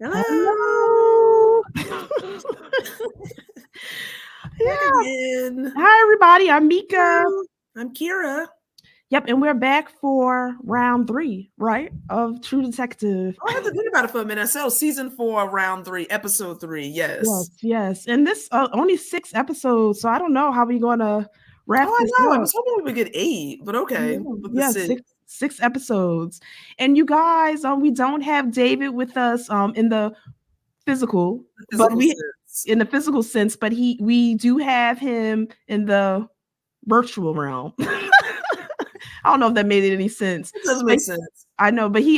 Hello. Back Yeah. again. Hi, everybody. I'm Mika. Hello. I'm Kira. Yep, and we're back for round 3, right, of True Detective. Oh, I had to think about it for a minute. So, season 4, round 3, episode 3. Yes, Yes. yes. And this only 6 episodes, so I don't know how we're going to Oh, wrap I this know. I up. was hoping we would get 8, but okay. Yeah, With the yeah, 6. six episodes. And you guys, we don't have David with us in the physical, but Physical we sense. in the physical sense, but we do have him in the virtual realm. I don't know if that made any sense. It doesn't But make sense. I know, but he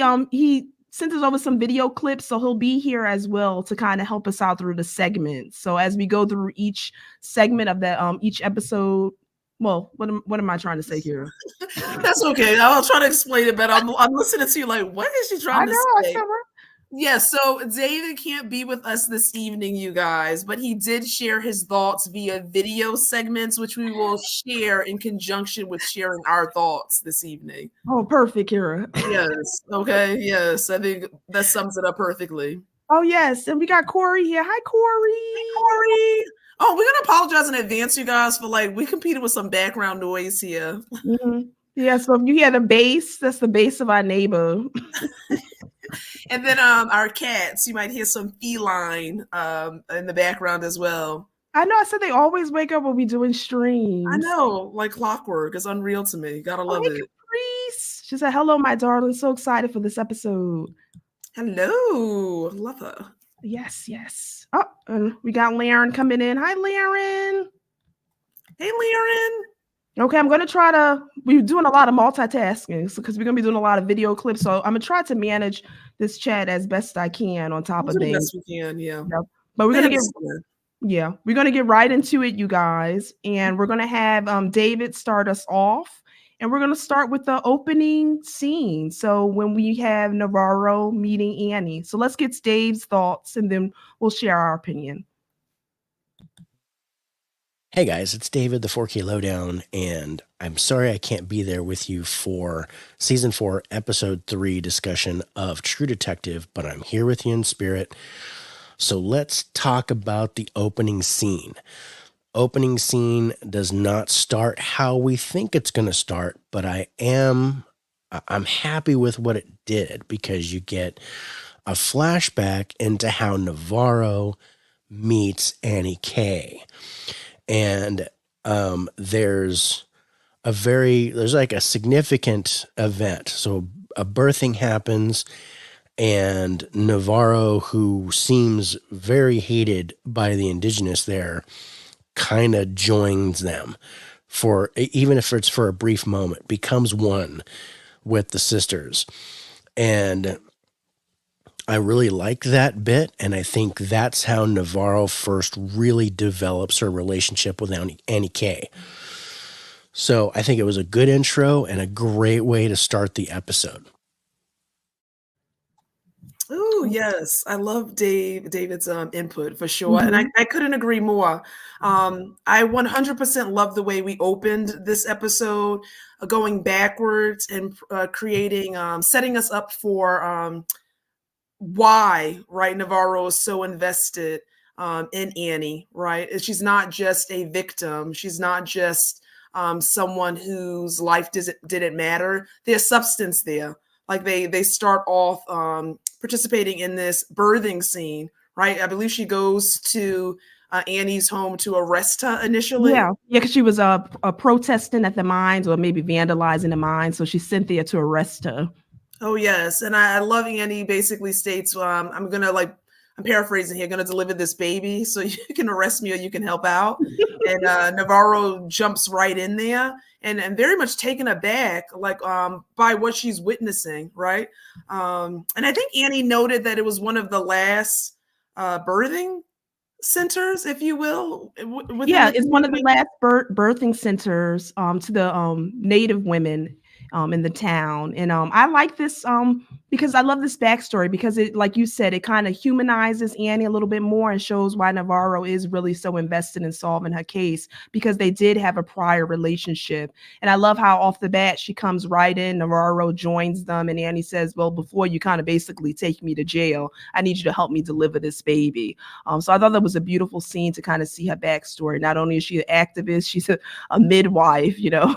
sent us over some video clips, so he'll be here as well to kind of help us out through the segments. So as we go through each segment of that each episode, well, what am I trying to say here? That's okay. I'll try to explain it, but I'm listening to you like, what is she I trying to know, I say? said Yeah, so David can't be with us this evening, you guys, but he did share his thoughts via video segments, which we will share in conjunction with sharing our thoughts this evening. oh, perfect, Kira. Yes. Okay. Yes. I think that sums it up perfectly. Oh yes, and we got Corey here. Hi, Corey. Hey, Corey. Oh, we're gonna apologize in advance, you guys, for we competed with some background noise here. Mm-hmm. Yeah, so if you hear the bass, that's the bass of our neighbor. And then our cats, you might hear some feline in the background as well. I know. I said they always wake up when we doing streams. I know, like clockwork. It's unreal to me. Gotta love hey, it. Caprice. She said, "Hello, my darling. So excited for this episode." Hello, love her. Yes, yes. Oh, and we got Laren coming in. Hi, Laren. Hey, Laren. Okay, I'm gonna try to. We're doing a lot of multitasking because we're gonna be doing a lot of video clips. So I'm gonna try to manage this chat as best I can on top We'll of do the things. best we can, yeah. Yep. But we're gonna get right into it, you guys, and we're gonna have David start us off, and we're gonna start with the opening scene. So when we have Navarro meeting Annie, so let's get Dave's thoughts, and then we'll share our opinion. Hey guys, it's David, the 4K Lowdown, and I'm sorry I can't be there with you for Season 4, Episode 3 discussion of True Detective, but I'm here with you in spirit. So let's talk about the opening scene. Opening scene does not start how we think it's going to start, but I'm happy with what it did because you get a flashback into how Navarro meets Annie K. And there's like a significant event. So a birthing happens, and Navarro, who seems very hated by the indigenous there, kind of joins them for, even if it's for a brief moment, becomes one with the sisters. And I really like that bit, and I think that's how Navarro first really develops her relationship with Annie K. So I think it was a good intro and a great way to start the episode. Oh, yes. I love David's input for sure. Mm-hmm. And I couldn't agree more. I 100% love the way we opened this episode, going backwards and creating, setting us up for why, right, Navarro is so invested in Annie, right? She's not just a victim. She's not just someone whose life didn't matter. There's substance there. Like they start off participating in this birthing scene, right? I believe she goes to Annie's home to arrest her initially. Yeah, because she was protesting at the mines or maybe vandalizing the mines. So she sent there to arrest her. Oh, yes. And I love Annie basically states, I'm going to I'm paraphrasing here, going to deliver this baby so you can arrest me or you can help out. And Navarro jumps right in there and very much taken aback, by what she's witnessing, right? And I think Annie noted that it was one of the last birthing centers, if you will. Yeah, it's one of the last birthing centers to the Native women in the town. And I like this because I love this backstory because it, like you said, it kind of humanizes Annie a little bit more and shows why Navarro is really so invested in solving her case, because they did have a prior relationship. And I love how off the bat she comes right in, Navarro joins them, and Annie says, well, before you kind of basically take me to jail, I need you to help me deliver this baby. So I thought that was a beautiful scene to kind of see her backstory. Not only is she an activist, she's a midwife, you know.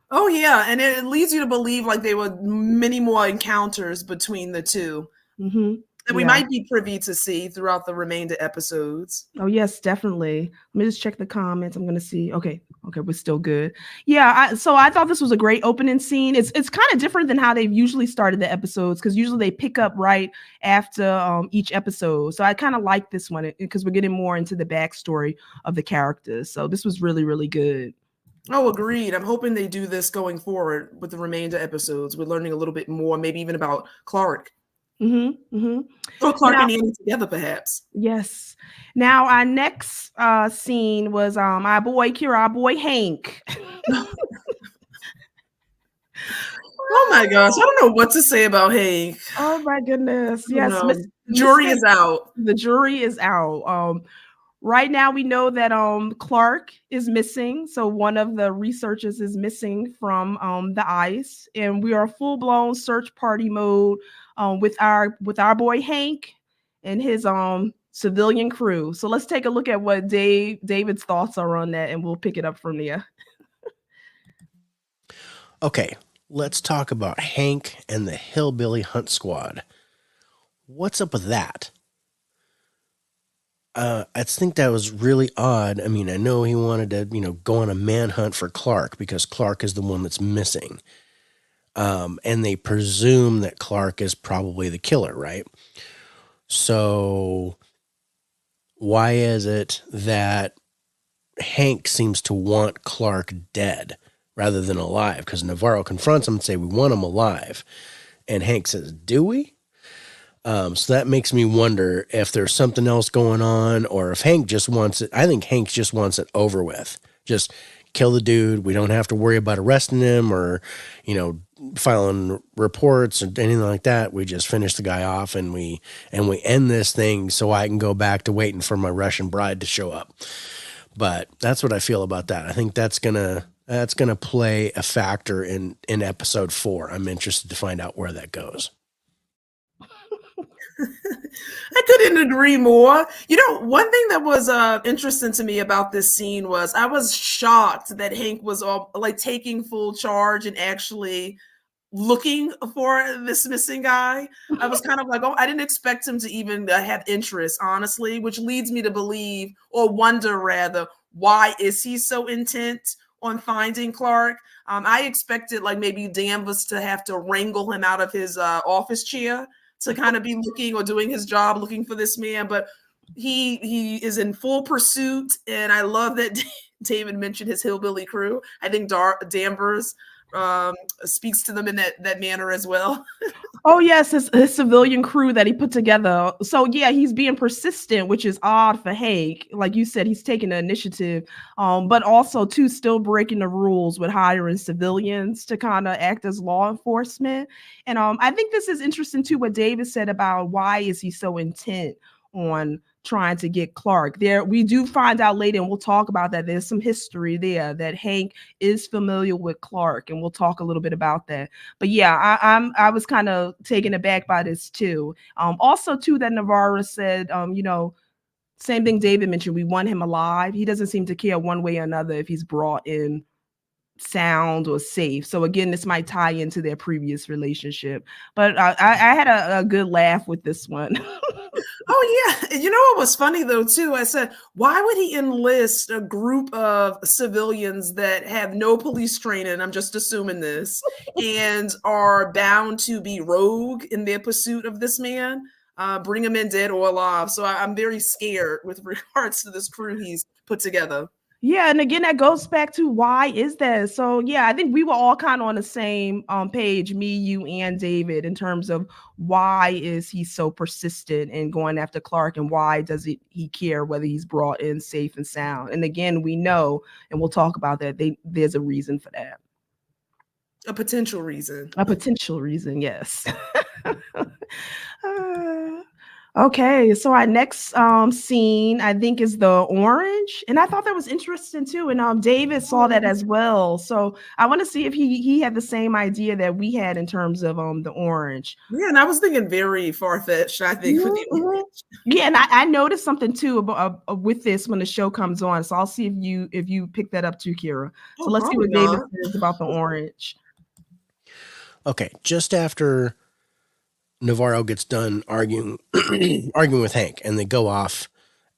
Oh yeah, and it leads you to believe like there were many more encounters between the two that we might be privy to see throughout the remainder episodes. Oh yes, definitely. Let me just check the comments. I'm gonna see. Okay, we're still good. Yeah, so I thought this was a great opening scene. It's kind of different than how they've usually started the episodes, because usually they pick up right after each episode. So I kind of like this one because we're getting more into the backstory of the characters. So this was really, really good. Oh, agreed. I'm hoping they do this going forward with the remainder episodes. We're learning a little bit more, maybe even about Clark. Or Clark and Annie together, perhaps. Yes. Now our next scene was our boy Hank. Oh my gosh, I don't know what to say about Hank. Oh my goodness. Yes. Jury is out. The jury is out. Right now we know that Clark is missing. So one of the researchers is missing from the ice, and we are full-blown search party mode with our boy Hank and his civilian crew. So let's take a look at what David's thoughts are on that, and we'll pick it up from there. Okay, let's talk about Hank and the Hillbilly Hunt Squad. What's up with that? I think that was really odd. I mean, I know he wanted to, go on a manhunt for Clark because Clark is the one that's missing. And they presume that Clark is probably the killer, right? So why is it that Hank seems to want Clark dead rather than alive? Because Navarro confronts him and say, we want him alive. And Hank says, do we? So that makes me wonder if there's something else going on, or if Hank just wants it. I think Hank just wants it over with. Just kill the dude. We don't have to worry about arresting him or, filing reports or anything like that. We just finish the guy off and we end this thing so I can go back to waiting for my Russian bride to show up. But that's what I feel about that. I think that's gonna play a factor in episode 4. I'm interested to find out where that goes. I couldn't agree more. One thing that was interesting to me about this scene was I was shocked that Hank was taking full charge and actually looking for this missing guy. I was kind of like, I didn't expect him to even have interest, honestly, which leads me to believe, or wonder rather, why is he so intent on finding Clark? I expected maybe Danvers to have to wrangle him out of his office chair to kind of be looking or doing his job looking for this man, but he is in full pursuit. And I love that David mentioned his hillbilly crew. I think Danvers speaks to them in that manner as well. Oh yes, his civilian crew that he put together. So yeah, he's being persistent, which is odd for Hank. Like you said, he's taking the initiative, but also too still breaking the rules with hiring civilians to kind of act as law enforcement. And I think this is interesting too, what David said about why is he so intent on trying to get Clark. There, we do find out later, and we'll talk about that. There's some history there that Hank is familiar with Clark, and we'll talk a little bit about that. But yeah, I was kind of taken aback by this too. Also too, that Navarro said, same thing David mentioned. We want him alive. He doesn't seem to care one way or another if he's brought in sound or safe. So again, this might tie into their previous relationship. But I had a good laugh with this one. Oh yeah, what was funny though too? I said, why would he enlist a group of civilians that have no police training? I'm just assuming this, and are bound to be rogue in their pursuit of this man. Bring him in dead or alive. So I'm very scared with regards to this crew he's put together. Yeah, and again, that goes back to why is that? So yeah, I think we were all kind of on the same page, me, you, and David, in terms of why is he so persistent in going after Clark, and why does he care whether he's brought in safe and sound? And again, we know, and we'll talk about that, there's a reason for that. A potential reason. A potential reason, yes. Uh, okay, so our next scene, I think, is the orange, and I thought that was interesting too. And David saw that as well, so I want to see if he had the same idea that we had in terms of the orange. Yeah, and I was thinking very far-fetched, I think, for the orange. Yeah, and I noticed something too about with this when the show comes on. So I'll see if you pick that up too, Kira. So let's see what David says about the orange. Okay, just after Navarro gets done arguing with Hank, and they go off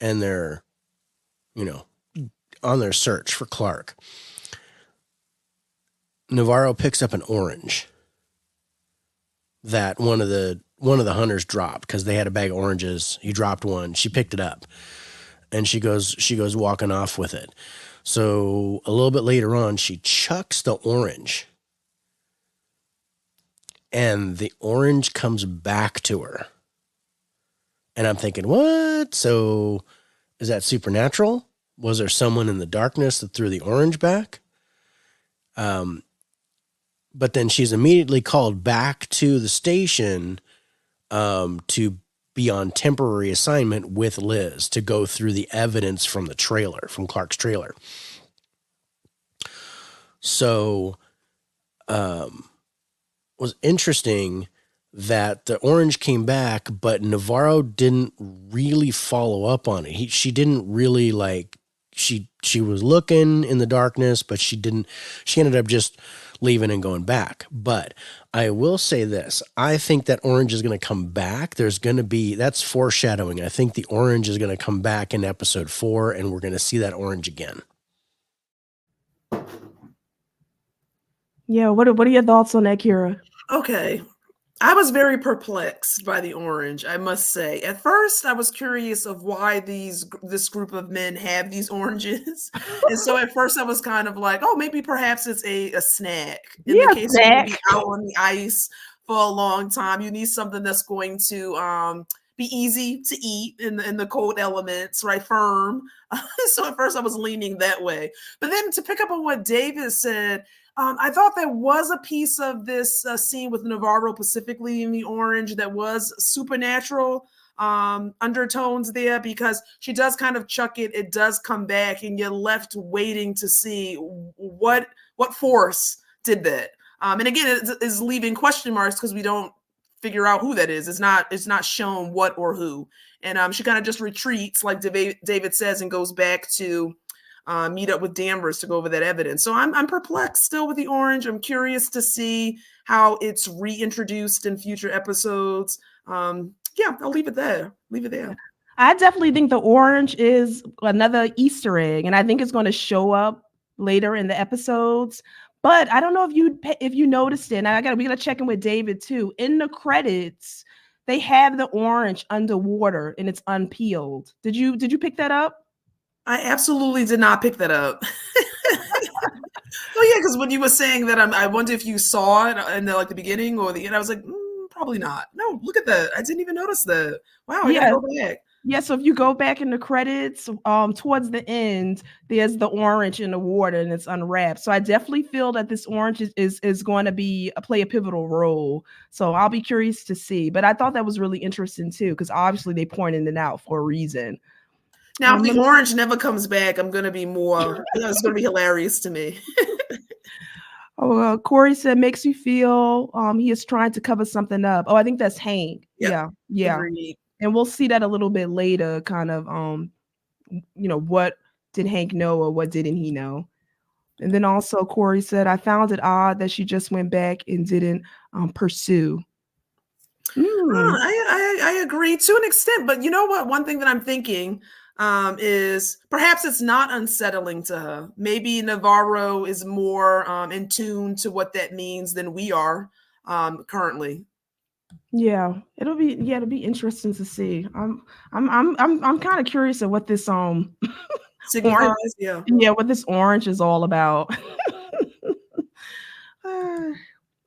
and they're, on their search for Clark. Navarro picks up an orange that one of the hunters dropped because they had a bag of oranges. He dropped one. She picked it up, and she goes walking off with it. So a little bit later on, she chucks the orange, and the orange comes back to her. And I'm thinking, what? So is that supernatural? Was there someone in the darkness that threw the orange back? But then she's immediately called back to the station to be on temporary assignment with Liz to go through the evidence from the trailer, from Clark's trailer. So was interesting that the orange came back, but Navarro didn't really follow up on it. She didn't really she was looking in the darkness, but she ended up just leaving and going back. But I will say this, I think that orange is going to come back. That's foreshadowing. I think the orange is going to come back in episode 4, and we're going to see that orange again. Yeah, what are your thoughts on that, Kira? Okay. I was very perplexed by the orange, I must say. At first, I was curious of why this group of men have these oranges. And so at first I was kind of like, oh, maybe perhaps it's a snack. In the case you're going to be out on the ice for a long time, you need something that's going to be easy to eat in the cold elements, right? Firm. So at first I was leaning that way. But then to pick up on what David said, I thought there was a piece of this scene with Navarro specifically in the orange that was supernatural undertones there, because she does kind of chuck it. It does come back, and you're left waiting to see what force did that. And again, it is leaving question marks because we don't figure out who that is. It's not shown what or who. And she kind of just retreats, like David says, and goes back to meet up with Danvers to go over that evidence. So I'm perplexed still with the orange. I'm curious to see how it's reintroduced in future episodes. Yeah, I'll leave it there. I definitely think the orange is another Easter egg, and I think it's going to show up later in the episodes. But I don't know if you noticed it. And we got to check in with David too. In the credits, they have the orange underwater and it's unpeeled. Did you pick that up? I absolutely did not pick that up. Oh yeah, because when you were saying that, I wonder if you saw it in the beginning or the end. I was like, probably not. No, look at that. I didn't even notice that. Wow, I gotta go back. Yeah, so if you go back in the credits, towards the end, there's the orange in the water and it's unwrapped. So I definitely feel that this orange is going to play a pivotal role. So I'll be curious to see. But I thought that was really interesting too, because obviously they pointed it out for a reason. Now, if the orange never comes back, I'm going to be more, it's going to be hilarious to me. Corey said, makes you feel he is trying to cover something up. Oh, I think that's Hank. Yep. Yeah. Agreed. And we'll see that a little bit later, kind of, what did Hank know or what didn't he know? And then also Corey said, I found it odd that she just went back and didn't pursue. I agree to an extent, but you know what? One thing that I'm thinking is perhaps it's not unsettling to her. Maybe Navarro is more in tune to what that means than we are currently. Yeah, it'll be interesting to see. I'm kind of curious of what this signifies, what this orange is all about.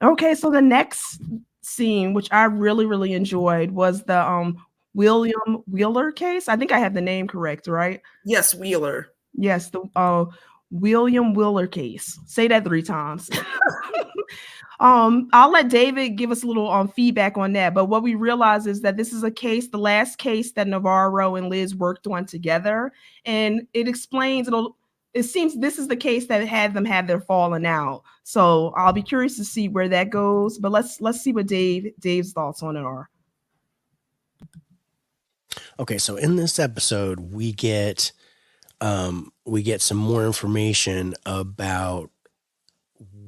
Okay, so the next scene, which I really, really enjoyed, was the William Wheeler case. I think I have the name correct, right? Yes, Wheeler. Yes, the William Wheeler case. Say that 3 times. I'll let David give us a little feedback on that. But what we realize is that this is a case, the last case that Navarro and Liz worked on together, and it explains it seems this is the case that had them have their falling out. So I'll be curious to see where that goes. But let's see what Dave's thoughts on it are. Okay, so in this episode, we get some more information about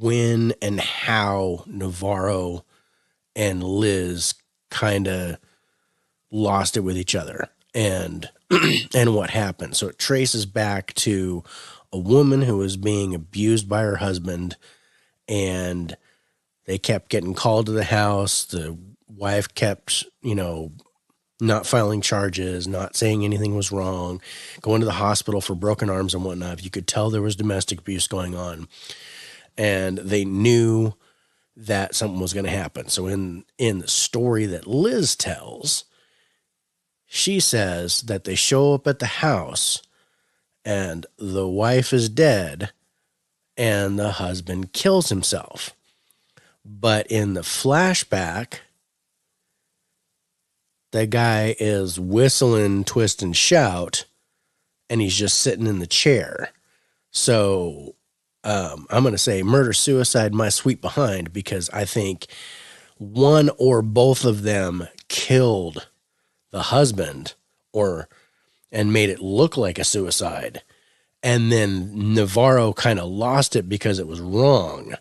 when and how Navarro and Liz kind of lost it with each other and and what happened. So it traces back to a woman who was being abused by her husband, and they kept getting called to the house. The wife kept, not filing charges, not saying anything was wrong, going to the hospital for broken arms and whatnot. You could tell there was domestic abuse going on, and they knew that something was going to happen. So in the story that Liz tells, she says that they show up at the house and the wife is dead and the husband kills himself. But in the flashback, the guy is whistling, twist, and shout, and he's just sitting in the chair. So I'm going to say murder-suicide, my sweep behind, because I think one or both of them killed the husband and made it look like a suicide. And then Navarro kind of lost it because it was wrong.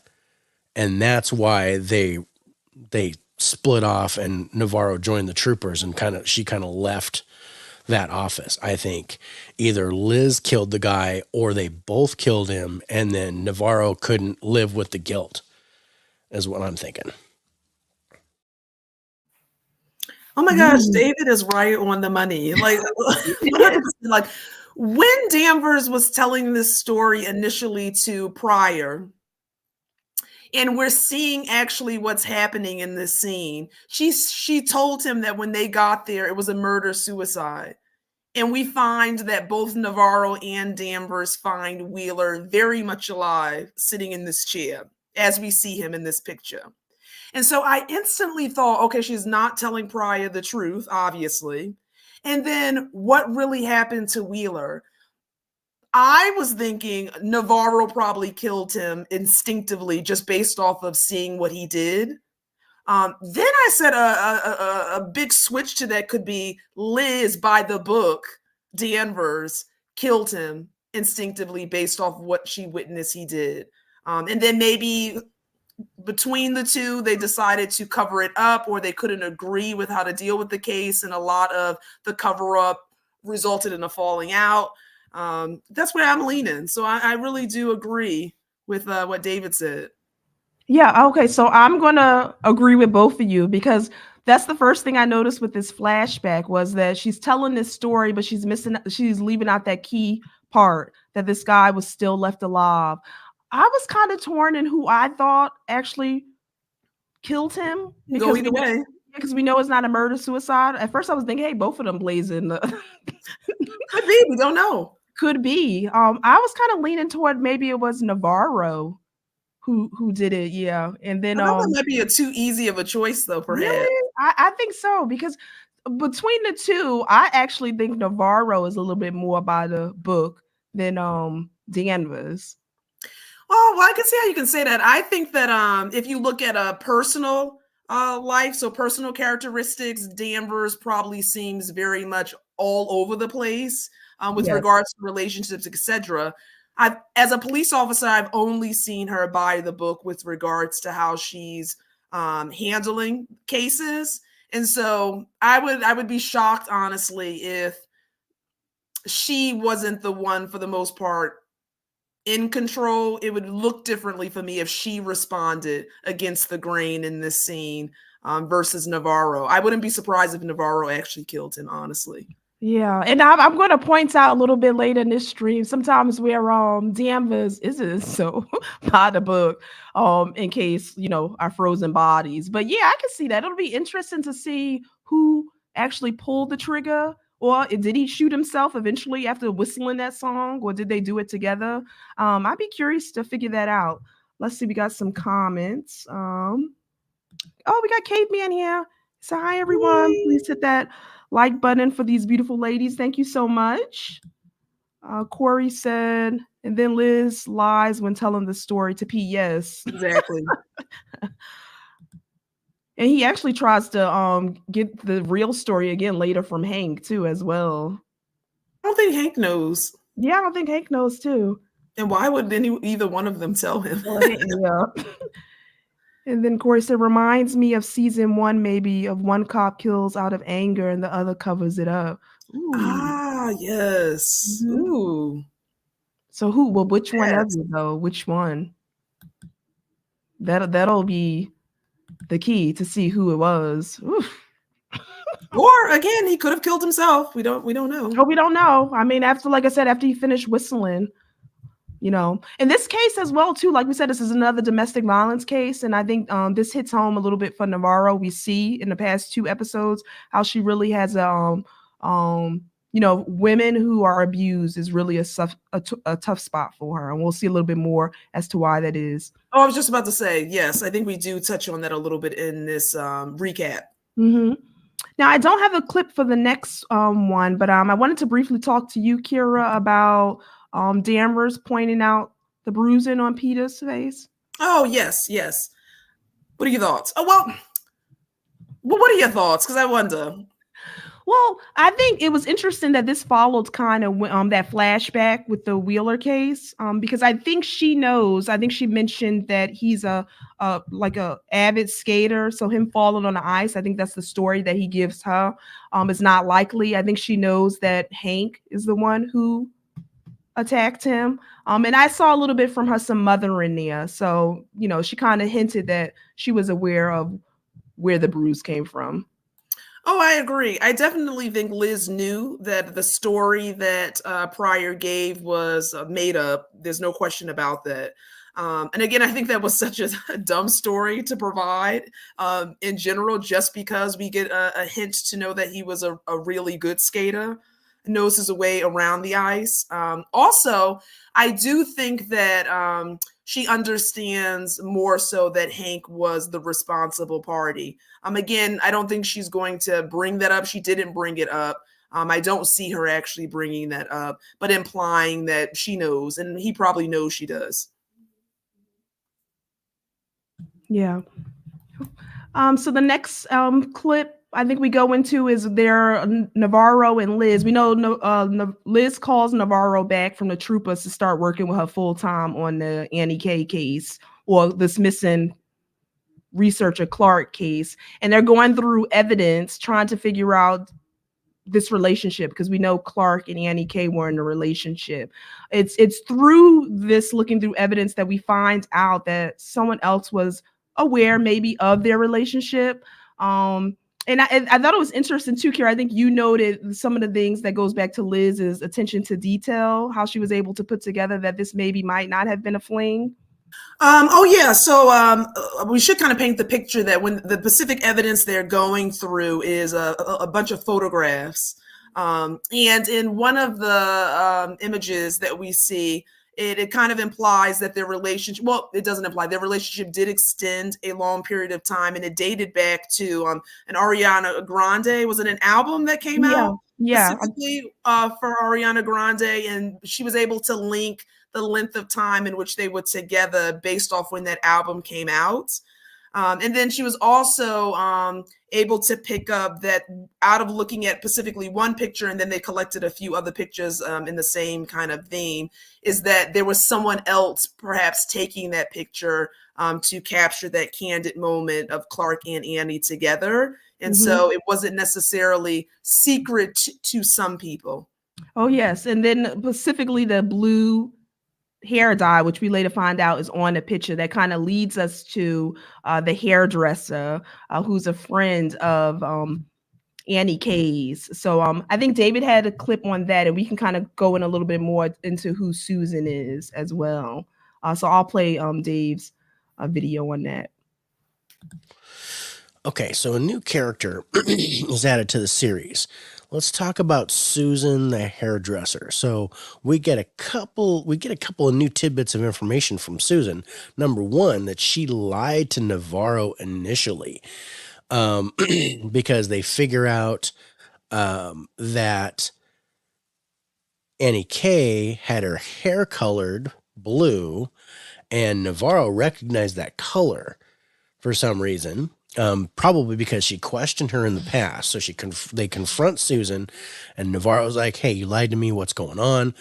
And that's why they split off and Navarro joined the troopers and she kind of left that office. I think either Liz killed the guy or they both killed him, and then Navarro couldn't live with the guilt, is what I'm thinking. Oh my gosh, David is right on the money. Like, 100%, like when Danvers was telling this story initially to Pryor, and we're seeing actually what's happening in this scene. She told him that when they got there, it was a murder-suicide. And we find that both Navarro and Danvers find Wheeler very much alive, sitting in this chair, as we see him in this picture. And so I instantly thought, okay, she's not telling Pryor the truth, obviously. And then what really happened to Wheeler? I was thinking Navarro probably killed him instinctively just based off of seeing what he did. Then I said a big switch to that could be Liz, by the book, Danvers, killed him instinctively based off what she witnessed he did. And then maybe between the two, they decided to cover it up, or they couldn't agree with how to deal with the case, and a lot of the cover-up resulted in a falling out. That's where I'm leaning. So I really do agree with what David said. Yeah, okay. So I'm going to agree with both of you, because that's the first thing I noticed with this flashback was that she's telling this story, but she's leaving out that key part that this guy was still left alive. I was kind of torn in who I thought actually killed him. Go either way. Because we know it's not a murder-suicide. At first I was thinking, hey, both of them blazing. Could be. We don't know. Could be. I was kind of leaning toward maybe it was Navarro who did it. Yeah. And then that might be too easy of a choice though, perhaps. Really? I think so, because between the two, I actually think Navarro is a little bit more by the book than Danvers. Oh, well, I can see how you can say that. I think that if you look at a personal life, so personal characteristics, Danvers probably seems very much all over the place with regards to relationships, etc. As a police officer, I've only seen her by the book with regards to how she's handling cases. And so I would be shocked, honestly, if she wasn't the one, for the most part, in control. It would look differently for me if she responded against the grain in this scene versus Navarro. I wouldn't be surprised if Navarro actually killed him, honestly. Yeah, and I'm going to point out a little bit later in this stream, sometimes where Danvers isn't so by the book, in case, our frozen bodies. But yeah, I can see that. It'll be interesting to see who actually pulled the trigger, or did he shoot himself eventually after whistling that song, or did they do it together? I'd be curious to figure that out. let's see, we got some comments. Oh, we got Caveman here. So hi everyone. Yay. Please hit that like button for these beautiful ladies. Thank you so much. Corey said, and then Liz lies when telling the story to Pete. Yes. Exactly. And he actually tries to get the real story again later from Hank too, as well. I don't think Hank knows. Yeah, I don't think Hank knows too. And why would either one of them tell him? Yeah. And then Corey said, reminds me of season 1, maybe, of one cop kills out of anger and the other covers it up. Ooh. Ah, yes. Mhm. Ooh. So who? Well, which one Yes. of you though? Which one? That'll be the key to see who it was. Oof. Or again, he could have killed himself. We don't know. Oh, we don't know. I mean, after, like I said, after he finished whistling, you know, in this case as well too, like we said, this is another domestic violence case, and I think this hits home a little bit for Navarro. We see in the past 2 episodes how she really has you know, women who are abused is really a tough spot for her, and we'll see a little bit more as to why that is. Oh, I was just about to say, yes, I think we do touch on that a little bit in this recap. Mm-hmm. Now, I don't have a clip for the next one, but I wanted to briefly talk to you, Kira, about Danvers pointing out the bruising on Peter's face. Oh, yes. What are your thoughts? Oh, well, what are your thoughts? Because I wonder. Well, I think it was interesting that this followed kind of that flashback with the Wheeler case, because I think she knows. I think she mentioned that he's like a avid skater, so him falling on the ice, I think that's the story that he gives her. It's not likely. I think she knows that Hank is the one who attacked him. And I saw a little bit from her some mother in there, so you know she kind of hinted that she was aware of where the bruise came from. Oh, I agree. I definitely think Liz knew that the story that Pryor gave was made up. There's no question about that. And again, I think that was such a dumb story to provide in general, just because we get a hint to know that he was a really good skater, knows his way around the ice. Also, I do think that she understands more so that Hank was the responsible party. Again, I don't think she's going to bring that up. She didn't bring it up. I don't see her actually bringing that up, but implying that she knows, and he probably knows she does. Yeah. So the next clip I think we go into is their Navarro and Liz. We know Liz calls Navarro back from the troopers to start working with her full time on the Annie K case, or this missing researcher Clark case, and they're going through evidence trying to figure out this relationship, because we know Clark and Annie K were in a relationship. It's through this, looking through evidence, that we find out that someone else was aware maybe of their relationship. And I thought it was interesting too, Kira. I think you noted some of the things that goes back to Liz's attention to detail, how she was able to put together that this maybe might not have been a fling. Oh yeah, so we should kind of paint the picture that when the specific evidence they're going through is a bunch of photographs, and in one of the images that we see, it kind of implies that their relationship, well, it doesn't imply, their relationship did extend a long period of time, and it dated back to an Ariana Grande. Was it an album that came out specifically for Ariana Grande? And she was able to link the length of time in which they were together based off when that album came out. And then she was also able to pick up that out of looking at specifically one picture, and then they collected a few other pictures in the same kind of theme, is that there was someone else perhaps taking that picture to capture that candid moment of Clark and Annie together. And so it wasn't necessarily secret to some people. Oh, yes. And then specifically the blue hair dye, which we later find out is on the picture, that kind of leads us to the hairdresser, who's a friend of Annie K's. So I think David had a clip on that, and we can kind of go in a little bit more into who Susan is as well. So I'll play Dave's video on that. Okay, so a new character is added to the series. let's talk about Susan the hairdresser. So we get a couple of new tidbits of information from Susan. Number one, that she lied to Navarro initially, because they figure out that Annie K had her hair colored blue, and Navarro recognized that color for some reason. Probably because she questioned her in the past. So they confront Susan, and Navarro's like, "Hey, you lied to me. What's going on?"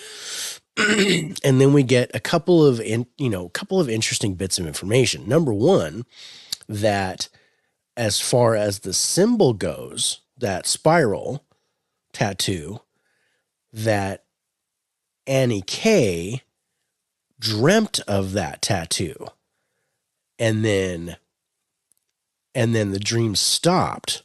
And then we get a couple of interesting bits of information. Number one, that as far as the symbol goes, that spiral tattoo, that Annie K dreamt of that tattoo, and then the dream stopped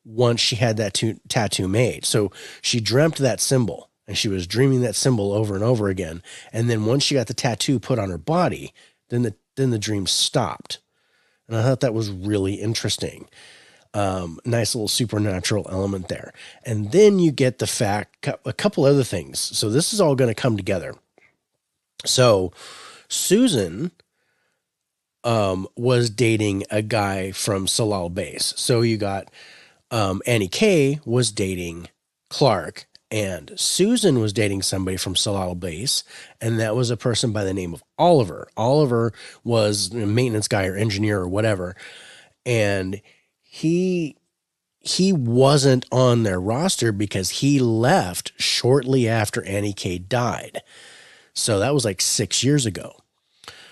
once she had that tattoo made. So she dreamt that symbol, and she was dreaming that symbol over and over again. And then once she got the tattoo put on her body, then the dream stopped. And I thought that was really interesting. Nice little supernatural element there. And then you get the fact, a couple other things. So this is all going to come together. So Susan was dating a guy from Salal Base. So you got Annie K was dating Clark, and Susan was dating somebody from Salal Base, and that was a person by the name of Oliver. Oliver was a maintenance guy or engineer or whatever, and he wasn't on their roster because he left shortly after Annie K died. So that was like 6 years ago.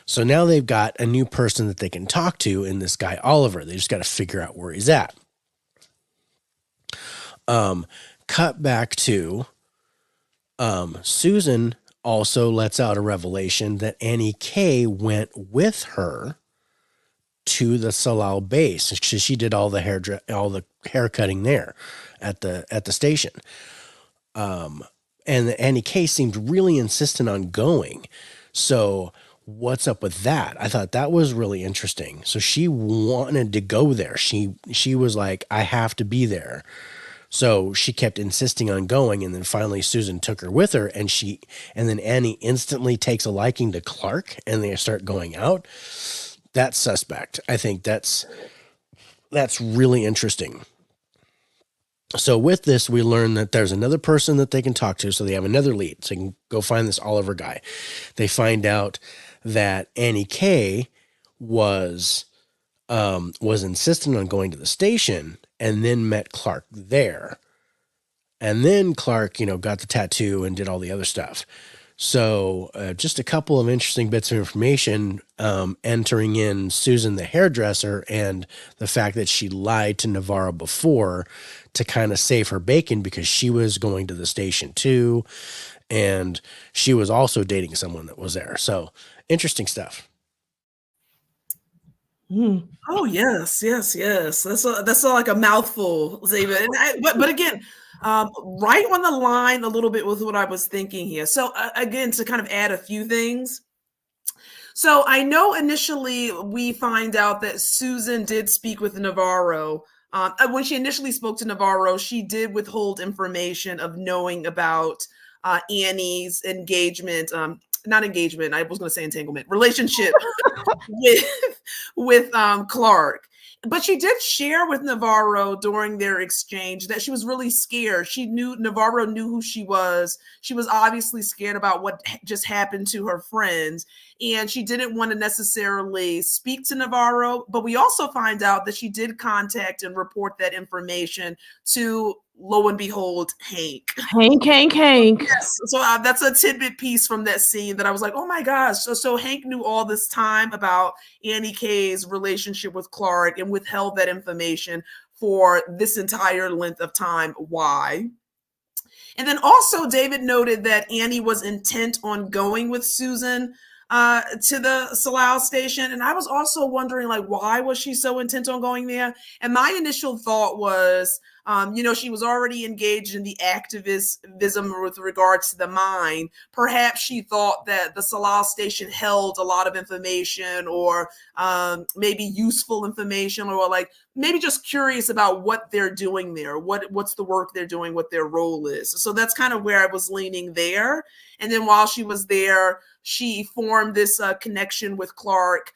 So now they've got a new person that they can talk to in this guy, Oliver. They just got to figure out where he's at. Cut back to Susan also lets out a revelation that Annie K went with her to the Salal base. She did all the hair cutting there at the station. And Annie K seemed really insistent on going. So what's up with that? I thought that was really interesting. So she wanted to go there. She was like, I have to be there. So she kept insisting on going, and then finally Susan took her with her, and then Annie instantly takes a liking to Clark, and they start going out. That's suspect. I think that's really interesting. So with this, we learn that there's another person that they can talk to, so they have another lead. So they can go find this Oliver guy. They find out that Annie K was insistent on going to the station, and then met Clark there. And then Clark, got the tattoo and did all the other stuff. So just a couple of interesting bits of information entering in Susan the hairdresser, and the fact that she lied to Navarro before to kind of save her bacon because she was going to the station too. And she was also dating someone that was there. So interesting stuff. Oh yes. That's like a mouthful, David. But again, right on the line a little bit with what I was thinking here. So again, to kind of add a few things. So I know initially we find out that Susan did speak with Navarro. When she initially spoke to Navarro, she did withhold information of knowing about Annie's engagement. Not engagement. I was going to say entanglement. Relationship with Clark. But she did share with Navarro during their exchange that she was really scared. Navarro knew who she was. She was obviously scared about what just happened to her friends. And she didn't want to necessarily speak to Navarro. But we also find out that she did contact and report that information to, lo and behold, Hank. Yes. So that's a tidbit piece from that scene that I was like, oh my gosh. So Hank knew all this time about Annie K's relationship with Clark and withheld that information for this entire length of time. Why? And then also David noted that Annie was intent on going with Susan to the Salal station. And I was also wondering, why was she so intent on going there? And my initial thought was, She was already engaged in the activism with regards to the mine. Perhaps she thought that the Salal station held a lot of information, or maybe useful information, or like maybe just curious about what they're doing there, what's the work they're doing, what their role is. So that's kind of where I was leaning there. And then while she was there, she formed this connection with Clark,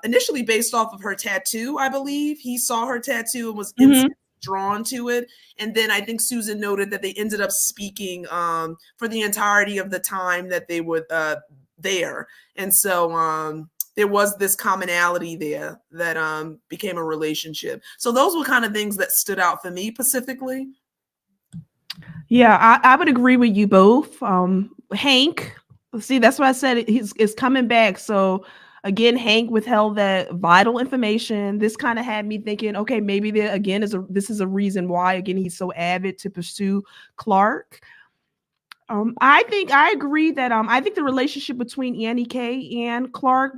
initially based off of her tattoo, I believe. He saw her tattoo and was drawn to it. And then I think Susan noted that they ended up speaking for the entirety of the time that they were there. And so there was this commonality there that became a relationship. So those were kind of things that stood out for me specifically. Yeah, I would agree with you both. Hank, see, that's what I said. He's coming back. So again, Hank withheld that vital information. This kind of had me thinking, okay, maybe there again this is a reason why again he's so avid to pursue Clark. I think I agree that I think the relationship between Annie K and Clark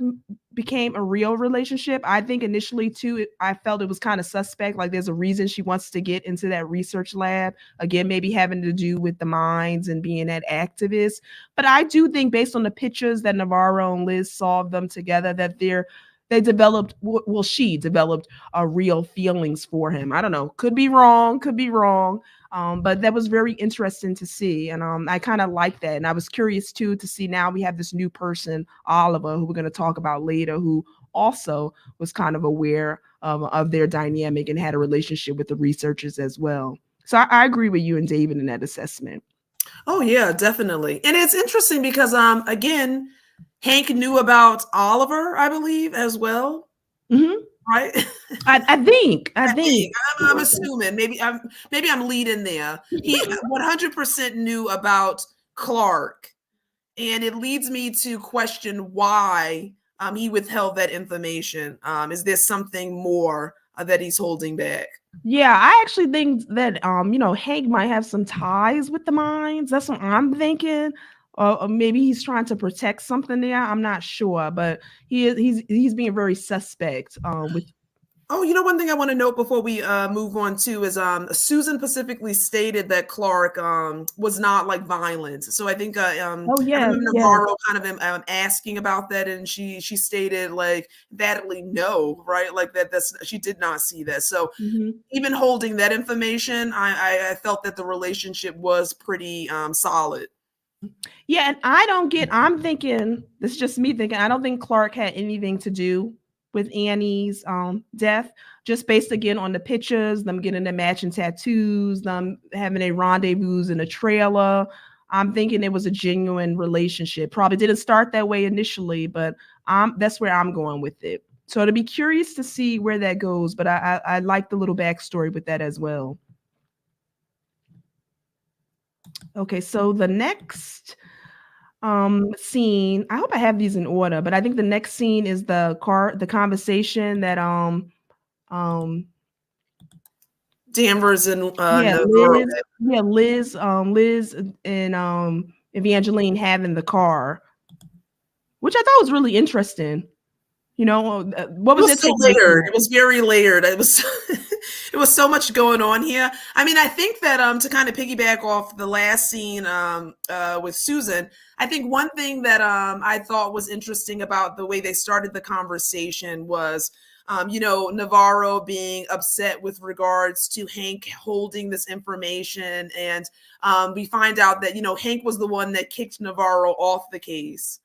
became a real relationship. I think initially too, I felt it was kind of suspect. Like there's a reason she wants to get into that research lab. Again, maybe having to do with the mines and being that activist. But I do think based on the pictures that Navarro and Liz saw of them together, that she developed real feelings for him. I don't know. Could be wrong. But that was very interesting to see. And I kind of like that. And I was curious too, to see now we have this new person, Oliver, who we're going to talk about later, who also was kind of aware of their dynamic and had a relationship with the researchers as well. So I agree with you and David in that assessment. Oh yeah, definitely. And it's interesting because again, Hank knew about Oliver, I believe, as well. Right? I think. I'm assuming. Maybe I'm leading there. He 100% knew about Clark, and it leads me to question why he withheld that information. Is there something more that he's holding back? Yeah, I actually think that Hank might have some ties with the mines. That's what I'm thinking. Or maybe he's trying to protect something there. I'm not sure, but he's being very suspect with. Oh, one thing I want to note before we move on too is Susan specifically stated that Clark was not like violent. So I think I remember Navarro kind of asking about that, and she stated like emphatically no, right? Like she did not see that. So even holding that information, I felt that the relationship was pretty solid. Yeah, and I'm thinking, this is just me thinking, I don't think Clark had anything to do with Annie's death, just based again on the pictures, them getting the matching tattoos, them having a rendezvous in a trailer. I'm thinking it was a genuine relationship. Probably didn't start that way initially, but that's where I'm going with it. So to be curious to see where that goes, but I like the little backstory with that as well. Okay, so the next scene, I hope I have these in order, but I think the next scene is the conversation that Danvers and Liz and Evangeline have in the car, which I thought was really interesting. What was it? So layered. It was very layered. It was it was so much going on here. I mean, I think that to kind of piggyback off the last scene with Susan, I think one thing that I thought was interesting about the way they started the conversation was Navarro being upset with regards to Hank holding this information, and we find out that Hank was the one that kicked Navarro off the case.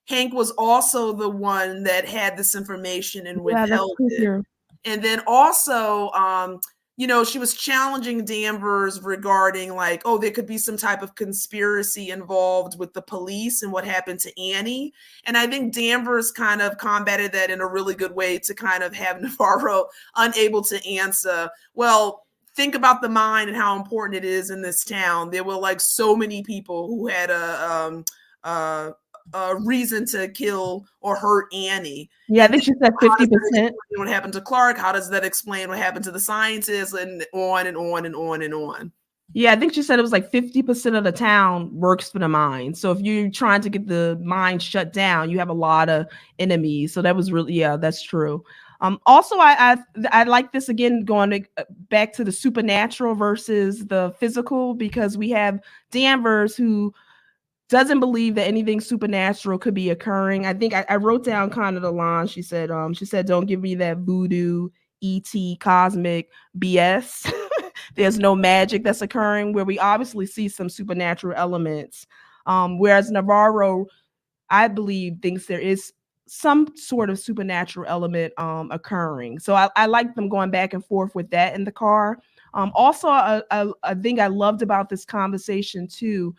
Hank was also the one that had this information and withheld it. And then also, she was challenging Danvers regarding like, oh, there could be some type of conspiracy involved with the police and what happened to Annie. And I think Danvers kind of combated that in a really good way to kind of have Navarro unable to answer, well, think about the mine and how important it is in this town. There were like so many people who had a reason to kill or hurt Annie. Yeah, I think she said 50%. What happened to Clark? How does that explain what happened to the scientists? And on and on and on and on. Yeah, I think she said it was like 50% of the town works for the mine. So if you're trying to get the mine shut down, you have a lot of enemies. So that was really, yeah, that's true. Also, I like this again, going back to the supernatural versus the physical, because we have Danvers, who doesn't believe that anything supernatural could be occurring. I think I wrote down kind of the line. She said, "Don't give me that voodoo, ET, cosmic BS. There's no magic that's occurring," where we obviously see some supernatural elements. Whereas Navarro, I believe, thinks there is some sort of supernatural element occurring. So I like them going back and forth with that in the car. Also, a thing I loved about this conversation too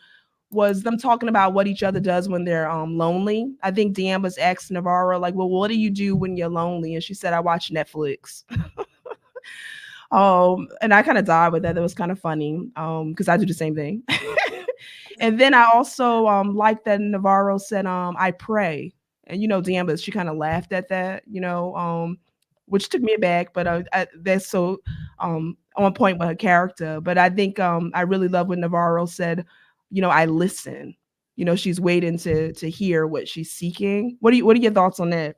was them talking about what each other does when they're lonely. I think Dan was asking Navarro, like, well, what do you do when you're lonely? And she said, I watch Netflix. And I kind of died with that. That was kind of funny because I do the same thing. And then I also like that Navarro said, I pray. And, Dan, she kind of laughed at that, which took me aback, but that's so on point with her character. But I think I really love when Navarro said, I listen. She's waiting to hear what she's seeking. What are your thoughts on that?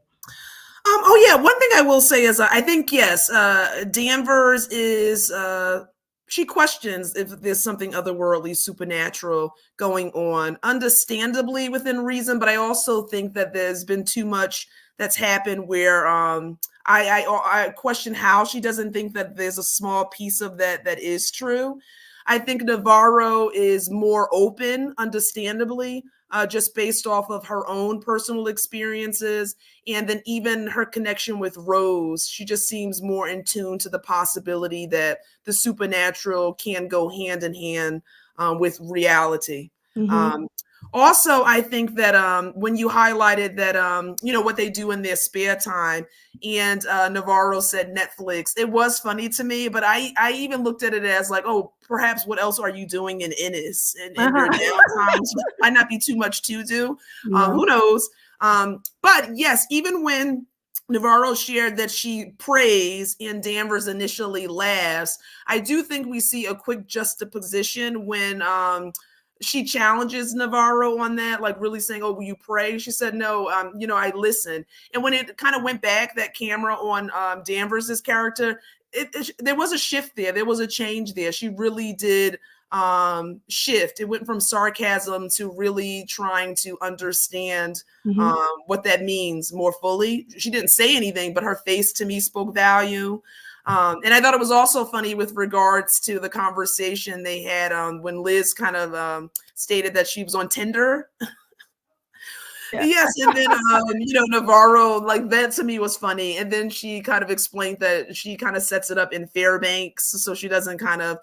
Oh yeah, one thing I will say is I think yes, Danvers is she questions if there's something otherworldly, supernatural going on, understandably within reason. But I also think that there's been too much that's happened where I question how she doesn't think that there's a small piece of that is true. I think Navarro is more open, understandably, just based off of her own personal experiences. And then even her connection with Rose, she just seems more in tune to the possibility that the supernatural can go hand in hand with reality. Mm-hmm. Also, I think that when you highlighted that, what they do in their spare time, and Navarro said Netflix, it was funny to me, but I even looked at it as like, oh, perhaps what else are you doing in Ennis? And your downtime might not be too much to do. Yeah. Who knows? But yes, even when Navarro shared that she prays and Danvers initially laughs, I do think we see a quick juxtaposition when she challenges Navarro on that, like really saying, oh, will you pray? She said, no, I listen. And when it kind of went back, that camera on Danvers's character, there was a shift there. There was a change there. She really did shift. It went from sarcasm to really trying to understand what that means more fully. She didn't say anything, but her face to me spoke value. And I thought it was also funny with regards to the conversation they had when Liz kind of stated that she was on Tinder. Yeah. Yes, and then Navarro, like that to me was funny. And then she kind of explained that she kind of sets it up in Fairbanks, so she doesn't kind of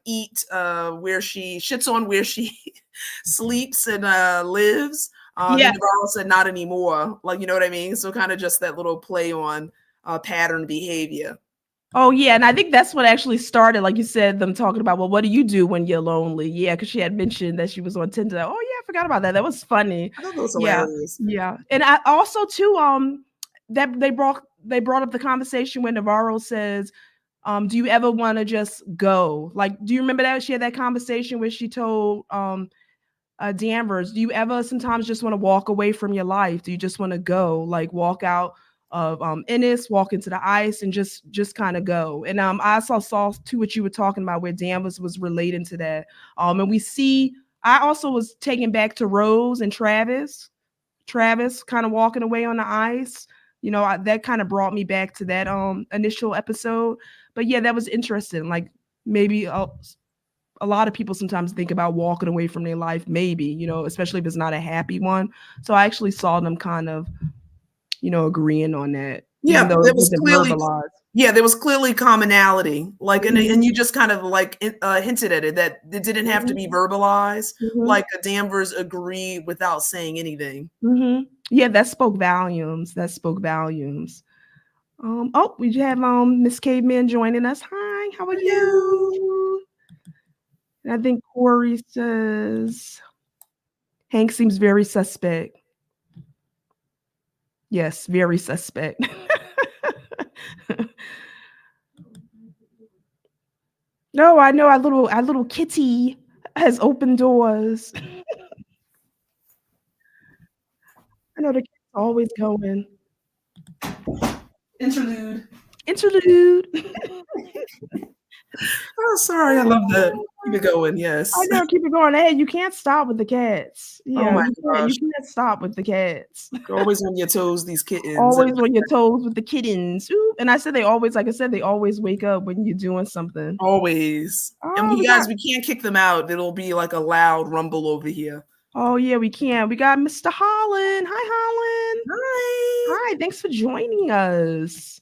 eat where she shits on where she sleeps and lives. Yeah. Navarro said not anymore, like, you know what I mean? So kind of just that little play on pattern behavior. Oh yeah, and I think that's what actually started, like you said, them talking about, well, what do you do when you're lonely? Yeah, because she had mentioned that she was on Tinder. Oh yeah, I forgot about that. That was funny. I thought that was hilarious. Yeah. And I also too, that they brought up the conversation when Navarro says, do you ever want to just go? Like, do you remember that she had that conversation where she told Danvers, do you ever sometimes just want to walk away from your life? Do you just want to go, like walk out of Ennis, walk into the ice and just kind of go? And I also saw too what you were talking about where Danvers was relating to that. And we see, I also was taken back to Rose and Travis kind of walking away on the ice. That kind of brought me back to that initial episode. But yeah, that was interesting. Like maybe a lot of people sometimes think about walking away from their life, maybe, especially if it's not a happy one. So I actually saw them kind of, agreeing on that. Yeah, there was clearly verbalized. Yeah, there was clearly commonality. Like, and you just kind of like hinted at it, that it didn't have to be verbalized. Like Danvers agreed without saying anything. Yeah, that spoke volumes. Oh, we have Miss Caveman joining us. Hi, how are you? And I think Corey says Hank seems very suspect. Yes, very suspect. No, I know our little kitty has opened doors. I know the cat's always going. Interlude. Oh, sorry. I love that. Keep it going. Yes. I know. Keep it going. Hey, you can't stop with the cats. Yeah, Oh my gosh. you can't stop with the cats. You're always on your toes, these kittens. Always on your toes with the kittens. Ooh. And I said they always, like I said, they always wake up when you're doing something. Always. And we can't kick them out. It'll be like a loud rumble over here. Oh yeah, we can. We got Mr. Holland. Hi, Holland. Hi. Hi. Thanks for joining us.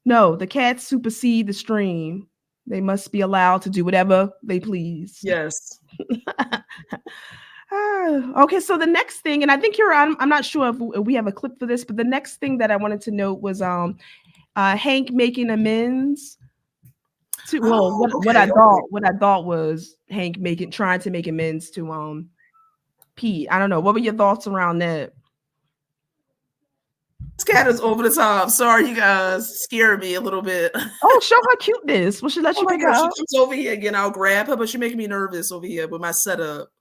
No, the cats supersede the stream. They must be allowed to do whatever they please. Yes. Okay, so the next thing, and I think I'm not sure if we have a clip for this, but the next thing that I wanted to note was Hank making amends to what I thought was Hank trying to make amends to Pete. I don't know. What were your thoughts around that? This cat is over the top. Sorry, you guys. Scared me a little bit. Oh, show her cuteness. Will she let you pick her up? She comes over here again. I'll grab her, but she's making me nervous over here with my setup.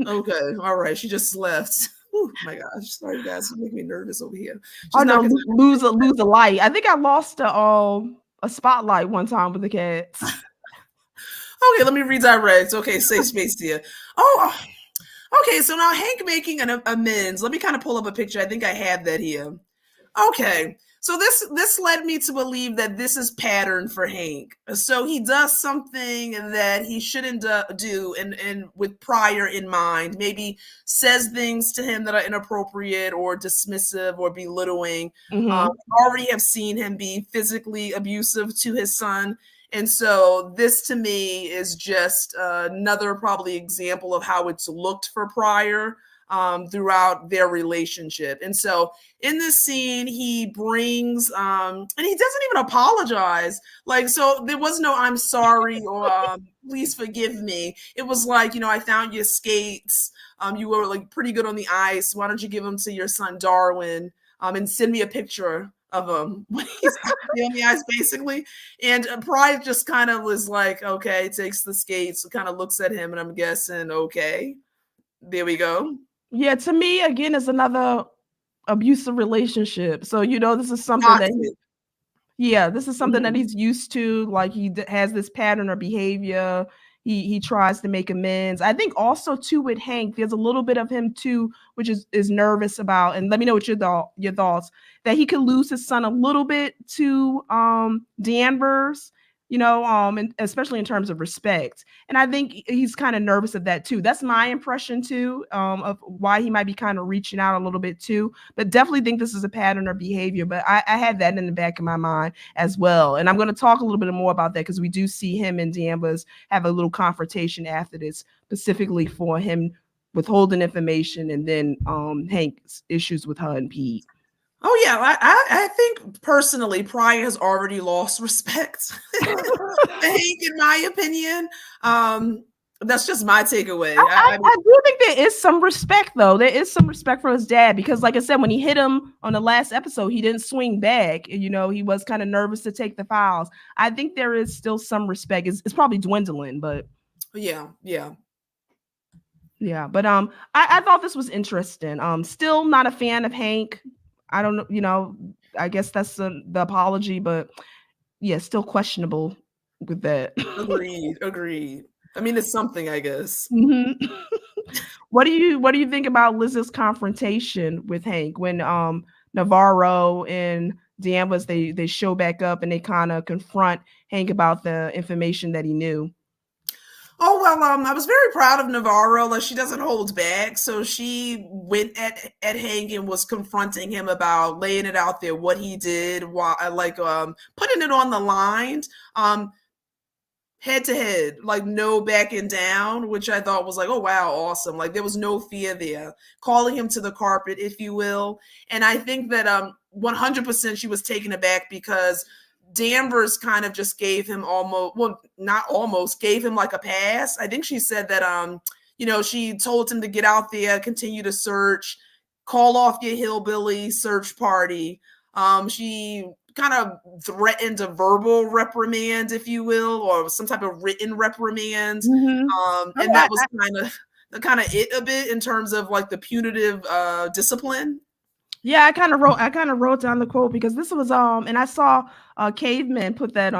Okay. All right. She just left. Oh my gosh. Sorry, guys. She's making me nervous over here. Lose a light. I think I lost a spotlight one time with the cats. Okay, let me redirect. Okay, safe space here. Oh, okay. So now Hank making an amends. Let me kind of pull up a picture. I think I have that here. Okay, so this led me to believe that this is pattern for Hank. So he does something that he shouldn't do, and with Pryor in mind, maybe says things to him that are inappropriate or dismissive or belittling. Already have seen him be physically abusive to his son. And so this to me is just another probably example of how it's looked for Pryor throughout their relationship. And so in this scene, he brings, and he doesn't even apologize. Like, so there was no, I'm sorry, or please forgive me. It was like, I found your skates. You were like pretty good on the ice. Why don't you give them to your son, Darwin, and send me a picture of him when he's on the ice, basically. And Pride just kind of was like, okay, takes the skates, kind of looks at him, and I'm guessing, okay, there we go. Yeah, to me, again, it's another abusive relationship. So, this is something that he's used to. Like, he has this pattern or behavior. He tries to make amends. I think also too with Hank, there's a little bit of him too, which is nervous about. And let me know what your thoughts, that he could lose his son a little bit to Danvers, and especially in terms of respect. And I think he's kind of nervous of that too. That's my impression too, of why he might be kind of reaching out a little bit too. But definitely think this is a pattern or behavior. But I had that in the back of my mind as well. And I'm going to talk a little bit more about that because we do see him and Danvers have a little confrontation after this, specifically for him withholding information and then Hank's issues with her and Pete. Oh yeah, I think personally, Pryor has already lost respect. Hank, in my opinion, that's just my takeaway. I do think there is some respect, though. There is some respect for his dad because, like I said, when he hit him on the last episode, he didn't swing back. He was kind of nervous to take the fouls. I think there is still some respect. It's probably dwindling, but yeah. But I thought this was interesting. Still not a fan of Hank. I don't know, I guess that's the apology, but yeah, still questionable with that. Agreed. I mean, it's something, I guess. Mm-hmm. What do you think about Liz's confrontation with Hank when Navarro and Danvers they show back up and they kind of confront Hank about the information that he knew? Oh, well, I was very proud of Navarro. Like, she doesn't hold back. So she went at Hank and was confronting him about laying it out there, what he did, why, putting it on the line, head to head, like no backing down, which I thought was like, oh, wow, awesome. Like, there was no fear there, calling him to the carpet, if you will. And I think that 100% she was taken aback because Danvers kind of just gave him gave him like a pass. I think she said that, she told him to get out there, continue to search, call off your hillbilly search party. She kind of threatened a verbal reprimand, if you will, or some type of written reprimand. Mm-hmm. And that was kind of it a bit in terms of like the punitive discipline. Yeah, I kind of wrote down the quote because this was and I saw Caveman put that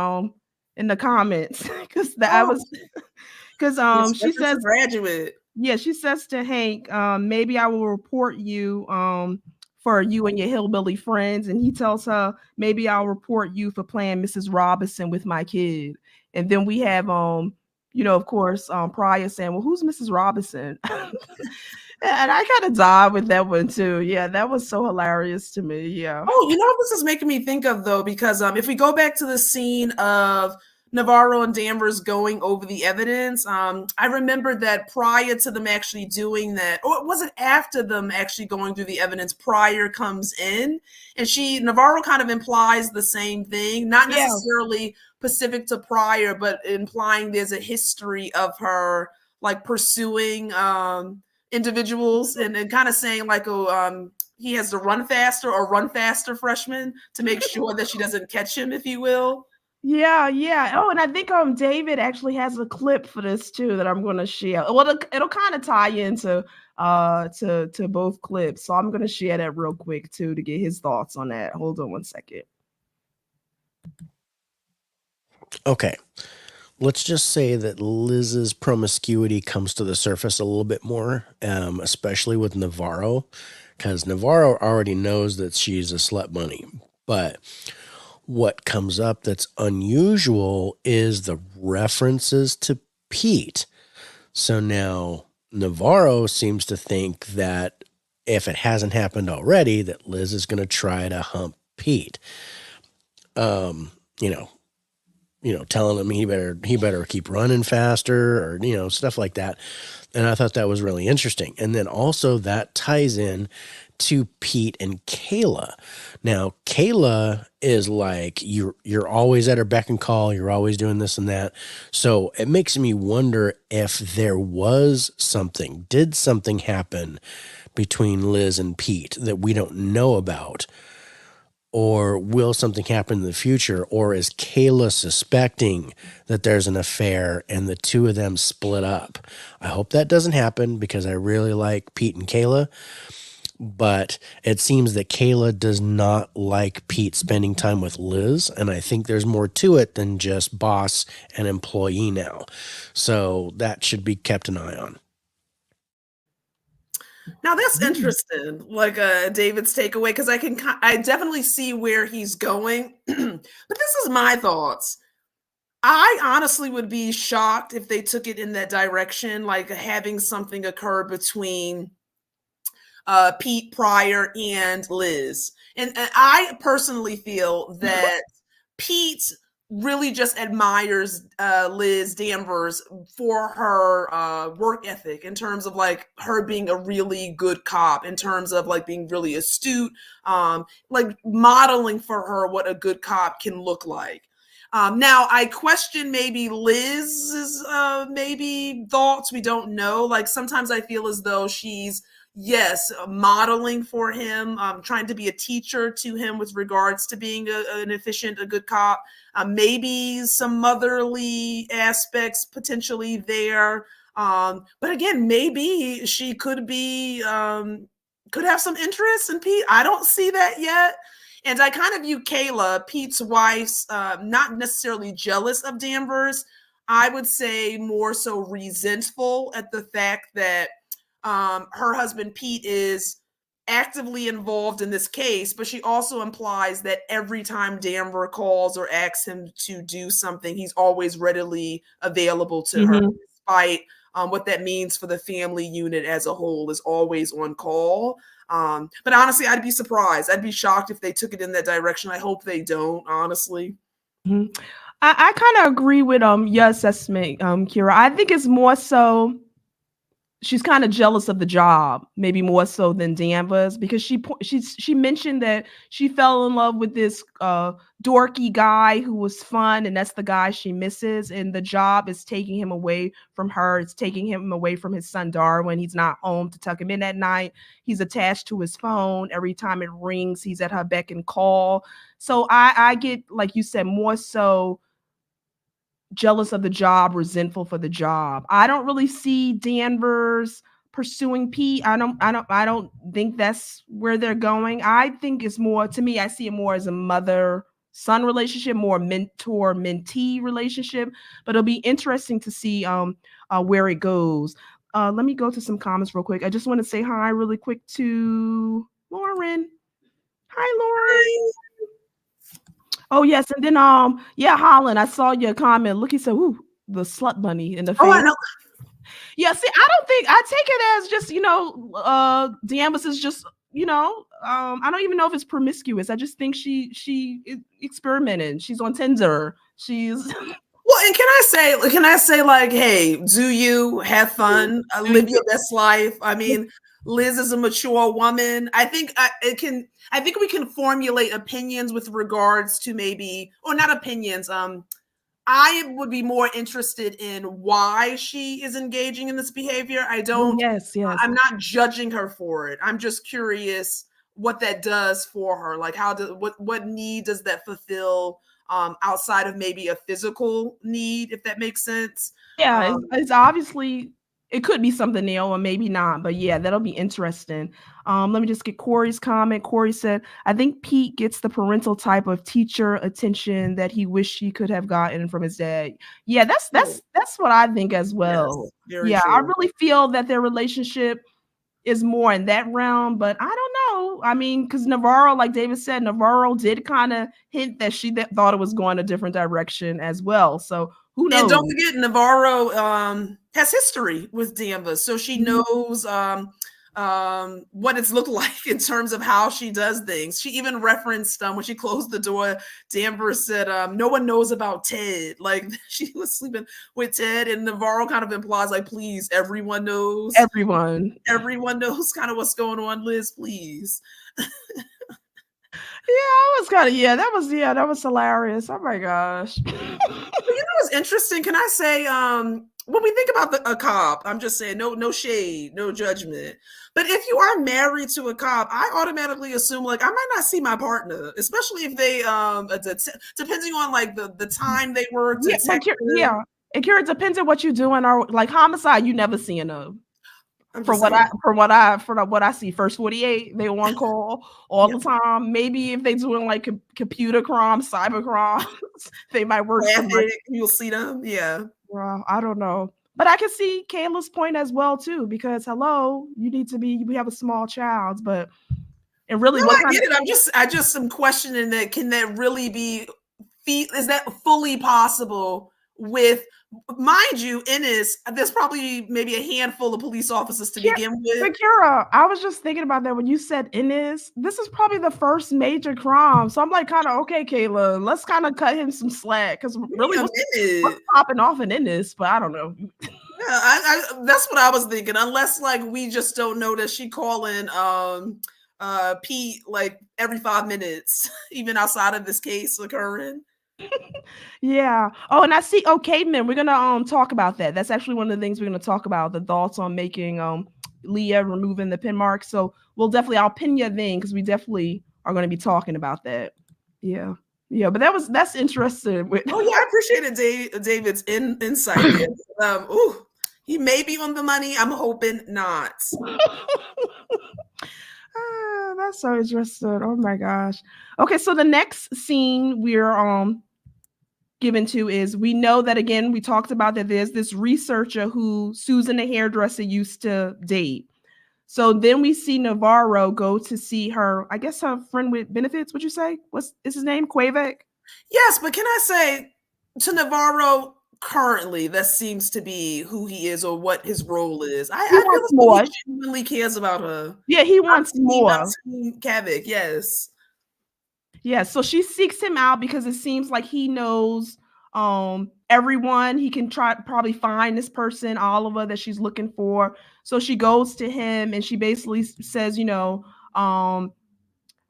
in the comments because I Oh, was because yes, she reference a says, graduate. yeah, she says to Hank, maybe I will report you for you and your hillbilly friends. And he tells her, maybe I'll report you for playing Mrs. Robinson with my kid. And then we have of course, Pryor saying, well, who's Mrs. Robinson? And I kind of died with that one too. Yeah, that was so hilarious to me. Yeah. Oh, you know what this is making me think of though, because if we go back to the scene of Navarro and Danvers going over the evidence, I remember that prior to them actually doing that, or was it after them actually going through the evidence, Pryor comes in and Navarro kind of implies the same thing, not Yeah. necessarily specific to Pryor, but implying there's a history of her like pursuing individuals and kind of saying like, oh, he has to run faster or run faster freshman to make sure that she doesn't catch him, if you will. Yeah, yeah. Oh, and I think David actually has a clip for this too that I'm going to share. Well, it'll kind of tie into to both clips. So I'm going to share that real quick too to get his thoughts on that. Hold on one second. Okay. Let's just say that Liz's promiscuity comes to the surface a little bit more, especially with Navarro, because Navarro already knows that she's a slut bunny. But what comes up that's unusual is the references to Pete. So now Navarro seems to think that if it hasn't happened already, that Liz is going to try to hump Pete. You know, telling him he better keep running faster, or stuff like that. And I thought that was really interesting. And then also that ties in to Pete and Kayla. Now, Kayla is like, you're always at her beck and call. You're always doing this and that. So it makes me wonder if there was did something happen between Liz and Pete that we don't know about? Or will something happen in the future? Or is Kayla suspecting that there's an affair and the two of them split up? I hope that doesn't happen because I really like Pete and Kayla. But it seems that Kayla does not like Pete spending time with Liz. And I think there's more to it than just boss and employee now. So that should be kept an eye on. Now that's interesting, like David's takeaway, because I definitely see where he's going. But this is my thoughts. I honestly would be shocked if they took it in that direction, like having something occur between Pete Pryor and Liz. And I personally feel that Pete really just admires Liz Danvers for her work ethic, in terms of like her being a really good cop, in terms of like being really astute, like modeling for her what a good cop can look like. Now I question maybe Liz's maybe thoughts. We don't know. Like sometimes I feel as though she's, yes, modeling for him, trying to be a teacher to him with regards to being an efficient, a good cop. Maybe some motherly aspects potentially there. But again, maybe she could be, could have some interest in Pete. I don't see that yet. And I kind of view Kayla, Pete's wife's, not necessarily jealous of Danvers. I would say more so resentful at the fact that her husband Pete is actively involved in this case, but she also implies that every time Danvers calls or asks him to do something, he's always readily available to her, despite what that means for the family unit as a whole, is always on call. But honestly, I'd be surprised. I'd be shocked if they took it in that direction. I hope they don't, honestly. I kind of agree with your assessment, Kira. I think it's more so she's kind of jealous of the job, maybe more so than Danvers, because she mentioned that she fell in love with this dorky guy who was fun, and that's the guy she misses. And the job is taking him away from her. It's taking him away from his son Darwin. He's not home to tuck him in at night. He's attached to his phone. Every time it rings, he's at her beck and call. So I get, like you said, more so jealous of the job, resentful for the job. I don't really see Danvers pursuing Pete. I don't think that's where they're going. I think it's more, to me, I see it more as a mother-son relationship, more mentor-mentee relationship, but it'll be interesting to see where it goes. Let me go to some comments real quick. I just want to say hi really quick to Lauren. Hi, Lauren. Oh yes, and then yeah, Holland, I saw your comment. Look, he said, "Ooh, the slut bunny in the face." Oh, I know. Yeah, see, I don't think, I take it as just, Danvers is just, I don't even know if it's promiscuous. I just think she experimented. She's on Tinder. She's Well, and can I say like, hey, do you have fun, live your best life? I mean, Liz is a mature woman. I think we can formulate opinions with regards to maybe, or not opinions. I would be more interested in why she is engaging in this behavior. Yes. I'm not judging her for it. I'm just curious what that does for her. Like, what need does that fulfill outside of maybe a physical need, if that makes sense? Yeah, it's obviously, it could be something new or maybe not, but yeah, that'll be interesting. Let me just get Corey's comment. Corey said, I think Pete gets the parental type of teacher attention that he wished he could have gotten from his dad. Yeah, that's what I think as well. Yes, very yeah, true. I really feel that their relationship is more in that realm, but I don't know. I mean, because Navarro, like David said, Navarro did kind of hint that she thought it was going a different direction as well. So who knows? And don't forget, Navarro has history with Danvers, so she knows what it's looked like in terms of how she does things. She even referenced when she closed the door, Danvers said, no one knows about Ted. Like, she was sleeping with Ted, and Navarro kind of implies, like, please, everyone knows. Everyone knows kind of what's going on, Liz, please. that was hilarious. Oh my gosh. What's interesting? Can I say, when we think about a cop, I'm just saying, no shade, no judgment. But if you are married to a cop, I automatically assume, like, I might not see my partner, especially if they, depending on like the time they were. It depends on what you're doing. Or like homicide, you never seeing them. From what I see, first 48, they on call all the time. Maybe if they doing like computer crimes, cyber crimes, they might work. You'll see them, yeah. Well, I don't know, but I can see Kayla's point as well too. Because we have a small child, but and really, I get it. I just am questioning that. Can that really be? Is that fully possible with? Mind you, Ennis, there's probably maybe a handful of police officers to begin with. But Kira, I was just thinking about that when you said Ennis. This is probably the first major crime. So I'm like, kind of, okay, Kayla, let's kind of cut him some slack. Because really, what's popping off in Ennis? But I don't know. Yeah, that's what I was thinking. Unless, like, we just don't know that she calling Pete like every 5 minutes, even outside of this case occurring. Yeah. Oh, and I see. Okay, man, we're gonna talk about that. That's actually one of the things we're gonna talk about. The thoughts on making Leah removing the pin mark. So I'll pin your thing because we definitely are going to be talking about that. Yeah. But that's interesting. Oh yeah, I appreciated David's insight. He may be on the money. I'm hoping not. That's so interesting. Oh my gosh. Okay, so the next scene we're given to is, we know that, again, we talked about that there's this researcher who Susan the hairdresser used to date. So then we see Navarro go to see her, I guess her friend with benefits, would you say? Is his name Quavek? Yes, but can I say to Navarro, currently that seems to be who he is or what his role is. I wants more. He genuinely cares about her. Yeah, he wants more. Quavek, yes. Yeah, so she seeks him out because it seems like he knows everyone. He can probably find this person, Oliver, that she's looking for. So she goes to him and she basically says,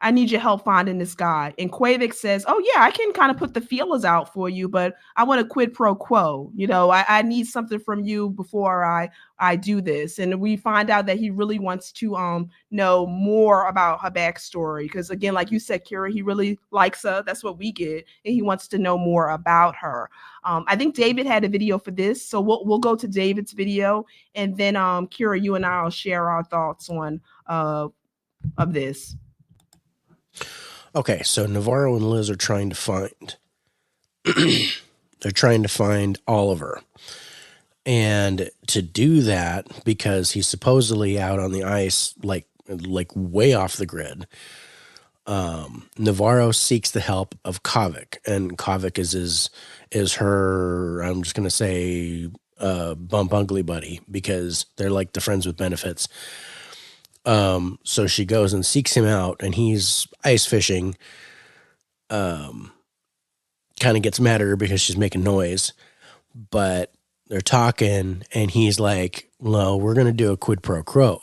I need your help finding this guy. And Quavik says, oh, yeah, I can kind of put the feelers out for you, but I want a quid pro quo. I need something from you before I do this. And we find out that he really wants to know more about her backstory. Because again, like you said, Kira, he really likes her. That's what we get. And he wants to know more about her. I think David had a video for this. So we'll go to David's video. And then Kira, you and I will share our thoughts on of this. Okay, so Navarro and Liz are trying to find they're trying to find Oliver. And to do that, because he's supposedly out on the ice, like way off the grid, Navarro seeks the help of Kavik, and Kavik is her, I'm just gonna say, bump ugly buddy, because they're like the friends with benefits. So she goes and seeks him out, and he's ice fishing. Kind of gets mad at her because she's making noise, but they're talking, and he's like, well, we're going to do a quid pro quo.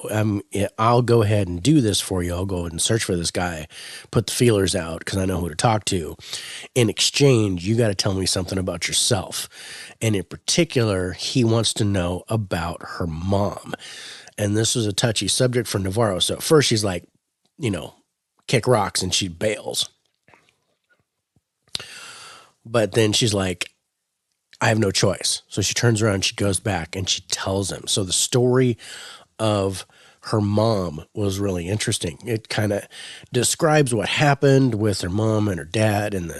I'll go ahead and do this for you. I'll go ahead and search for this guy, put the feelers out because I know who to talk to. In exchange, you got to tell me something about yourself. And in particular, he wants to know about her mom. And this was a touchy subject for Navarro. So at first she's like, kick rocks, and she bails. But then she's like, I have no choice. So she turns around, she goes back, and she tells him. So the story of her mom was really interesting. It kind of describes what happened with her mom and her dad and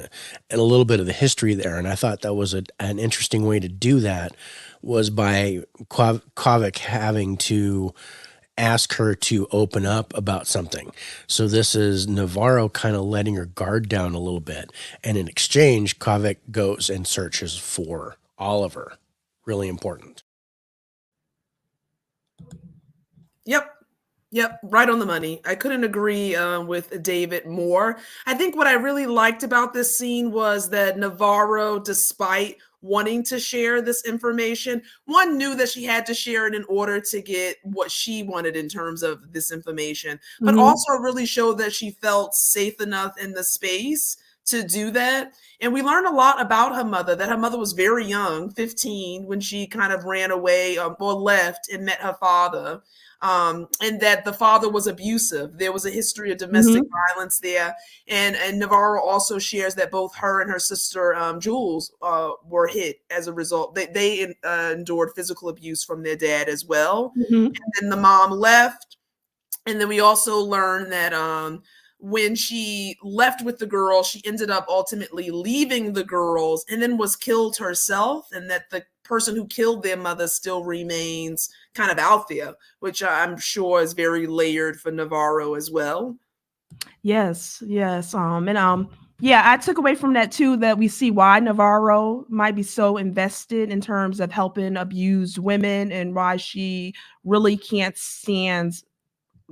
a little bit of the history there. And I thought that was an interesting way to do that, was by Kavik having to ask her to open up about something. So this is Navarro kind of letting her guard down a little bit. And in exchange, Kavik goes and searches for Oliver. Really important. Yep, right on the money. I couldn't agree with David more. I think what I really liked about this scene was that Navarro, despite wanting to share this information, one, knew that she had to share it in order to get what she wanted in terms of this information, but also really showed that she felt safe enough in the space to do that. And we learned a lot about her mother, that her mother was very young, 15, when she kind of ran away or left and met her father. And that the father was abusive. There was a history of domestic violence there. And Navarro also shares that both her and her sister, Jules, were hit as a result. They endured physical abuse from their dad as well. And then the mom left. And then we also learned that when she left with the girl, she ended up ultimately leaving the girls and then was killed herself, and that the person who killed their mother still remains kind of out there, which I'm sure is very layered for Navarro as well. Yes. I took away from that too, that we see why Navarro might be so invested in terms of helping abused women, and why she really can't stand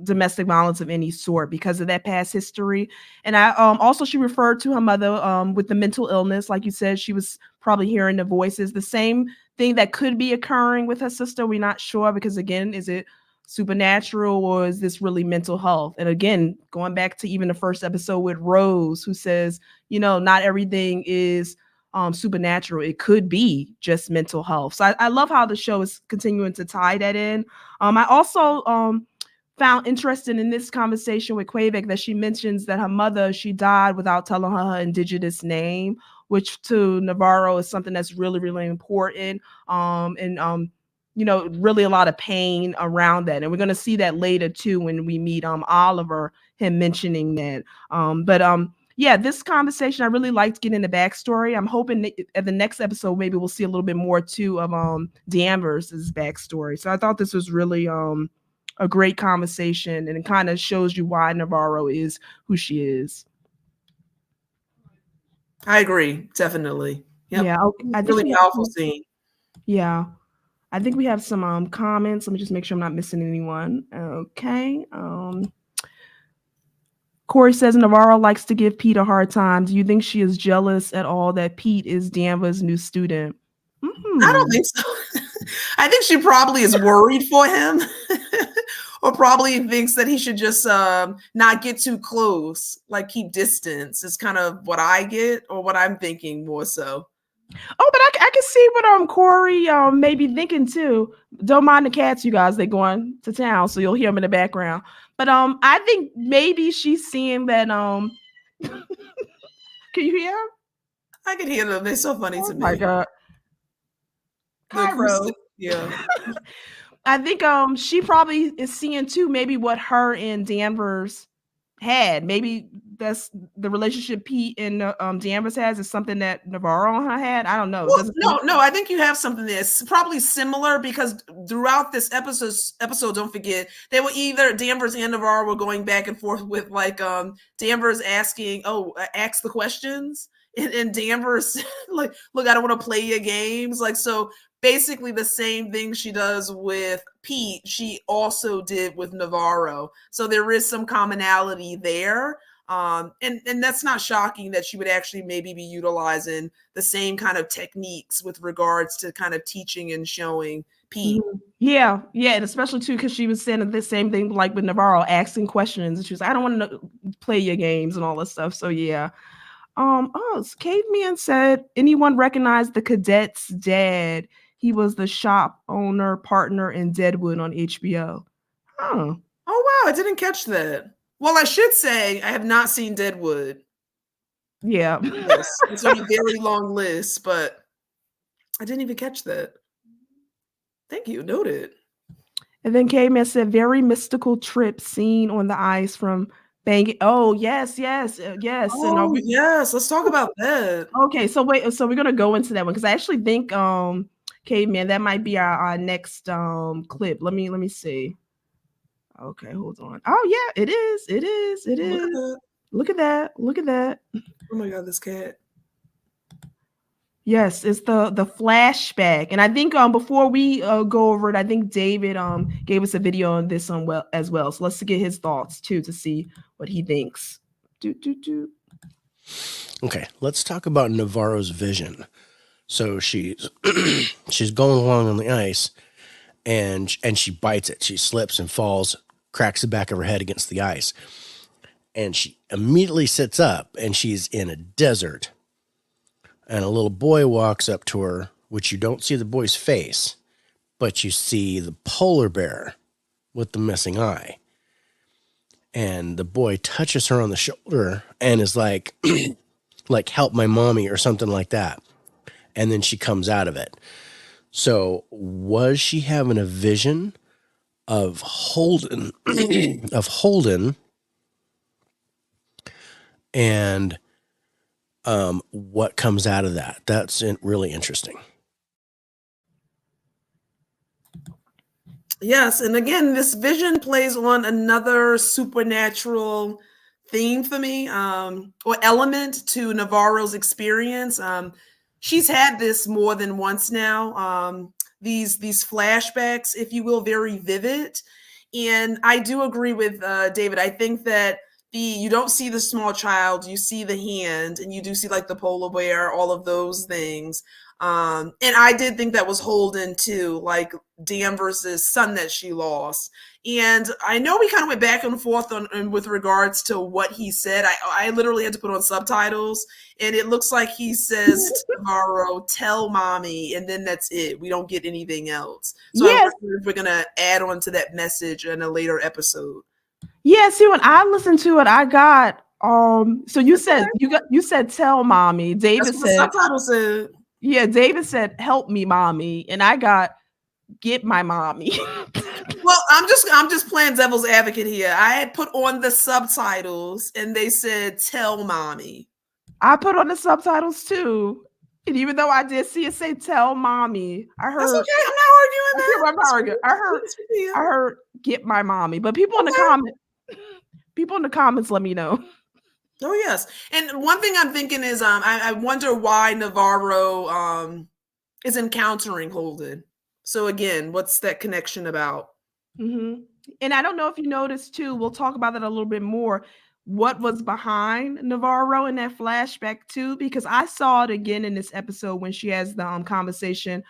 domestic violence of any sort because of that past history. And I also, she referred to her mother with the mental illness. Like you said, she was probably hearing the voices, the same thing that could be occurring with her sister. We're not sure, because again, is it supernatural or is this really mental health? And again, going back to even the first episode with Rose, who says, not everything is supernatural. It could be just mental health. So I love how the show is continuing to tie that in. I also found interesting in this conversation with Quavik that she mentions that her mother, she died without telling her indigenous name, which to Navarro is something that's really, really important. Really a lot of pain around that. And we're going to see that later too, when we meet Oliver, him mentioning that. This conversation, I really liked getting the backstory. I'm hoping that at the next episode, maybe we'll see a little bit more too of Danvers' backstory. So I thought this was really a great conversation, and it kind of shows you why Navarro is who she is. I agree, definitely. Yep. Yeah, I think really powerful scene. Yeah, I think we have some comments. Let me just make sure I'm not missing anyone. Okay. Corey says Navarro likes to give Pete a hard time. Do you think she is jealous at all that Pete is Danvers' new student? I don't think so. I think she probably is worried for him. or probably thinks that he should just not get too close, like keep distance is kind of what I get or what I'm thinking more so. Oh, but I can see what Corey may be thinking too. Don't mind the cats, you guys. They're going to town, so you'll hear them in the background. But I think maybe she's seeing that can you hear them? I can hear them. They're so funny to me. Oh my god. Cairo. Yeah. I think she probably is seeing too maybe what her and Danvers had. Maybe that's the relationship Pete and Danvers has is something that Navarro and her had. I don't know. Well, no, I think you have something that's probably similar because throughout this episode, don't forget, they were either Danvers and Navarro were going back and forth with like Danvers asking, ask the questions. And Danvers like, look, I don't want to play your games. Like, so basically the same thing she does with Pete, she also did with Navarro. So there is some commonality there. And that's not shocking that she would actually maybe be utilizing the same kind of techniques with regards to kind of teaching and showing Pete. Yeah, and especially too because she was saying the same thing like with Navarro, asking questions, and she was, I don't want to play your games and all this stuff. So yeah. Caveman said, anyone recognize the cadet's dad? He was the shop owner partner in Deadwood on HBO. Oh wow, I didn't catch that. Well, I should say I have not seen Deadwood. Yeah. Yes, it's on a very long list, but I didn't even catch that. Thank you. Noted. And then Caveman said, very mystical trip seen on the ice from Bang. Oh, yes. Oh, and yes. Let's talk about that. Okay, so wait. So we're going to go into that one because I actually think, Caveman, that might be our next clip. Let me see. Okay, hold on. Oh yeah, it is. Look at that. Oh my god, this cat. Yes, it's the flashback. And I think before we go over it, I think David gave us a video on this as well. So let's get his thoughts too to see what he thinks. Okay, let's talk about Navarro's vision. So she's she's going along on the ice and she bites it. She slips and falls, cracks the back of her head against the ice. And she immediately sits up and she's in a desert. And a little boy walks up to her, which you don't see the boy's face, but you see the polar bear with the missing eye. And the boy touches her on the shoulder and is like, like, help my mommy or something like that. And then she comes out of it. So was she having a vision of Holden, and what comes out of that? That's really interesting. Yes, and again, this vision plays on another supernatural theme for me, or element to Navarro's experience. She's had this more than once now. These flashbacks, if you will, very vivid. And I do agree with David. I think that you don't see the small child, you see the hand, and you do see like the polar bear, all of those things. And I did think that was Holden too, like Danvers' son that she lost. And I know we kind of went back and forth on with regards to what he said. I literally had to put on subtitles, and it looks like he says to Navarro, tell mommy, and then that's it. We don't get anything else. So yes. I wonder if we're gonna add on to that message in a later episode. Yeah, see, when I listened to it, I got so you said you said tell mommy. David That's what said the subtitle said. Yeah, David said help me mommy, and I got get my mommy. Well, I'm just playing devil's advocate here. I had put on the subtitles and they said tell mommy. I put on the subtitles too. And even though I did see it say tell mommy, I heard. That's okay. I'm not arguing that. I heard get my mommy. But people in the comments let me know. Oh yes. And one thing I'm thinking is I wonder why Navarro is encountering Holden. So again, what's that connection about? Mm-hmm. And I don't know if you noticed too, we'll talk about that a little bit more, what was behind Navarro in that flashback too, because I saw it again in this episode when she has the conversation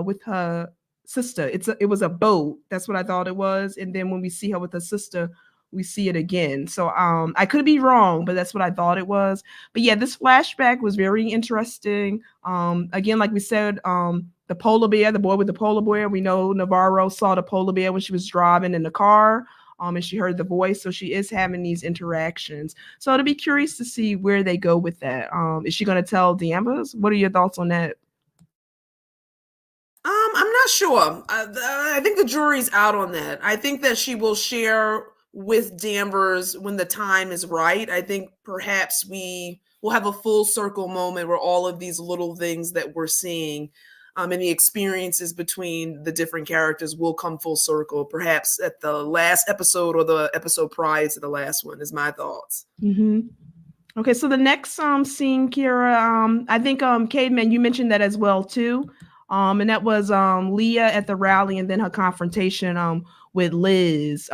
with her sister. It was a boat. That's what I thought it was. And then when we see her with her sister, we see it again. So I could be wrong, but that's what I thought it was. But yeah, this flashback was very interesting. Again, like we said, the polar bear, the boy with the polar bear, we know Navarro saw the polar bear when she was driving in the car. And she heard the voice, so she is having these interactions. So it'll be curious to see where they go with that. Is she going to tell Danvers? What are your thoughts on that? I'm not sure. I think the jury's out on that. I think that she will share with Danvers when the time is right. I think perhaps we will have a full circle moment where all of these little things that we're seeing and the experiences between the different characters will come full circle, perhaps at the last episode or the episode prior to the last one, is my thoughts. Mm-hmm. Okay, so the next scene, Kira, I think Caveman, you mentioned that as well too. And that was Leah at the rally and then her confrontation with Liz.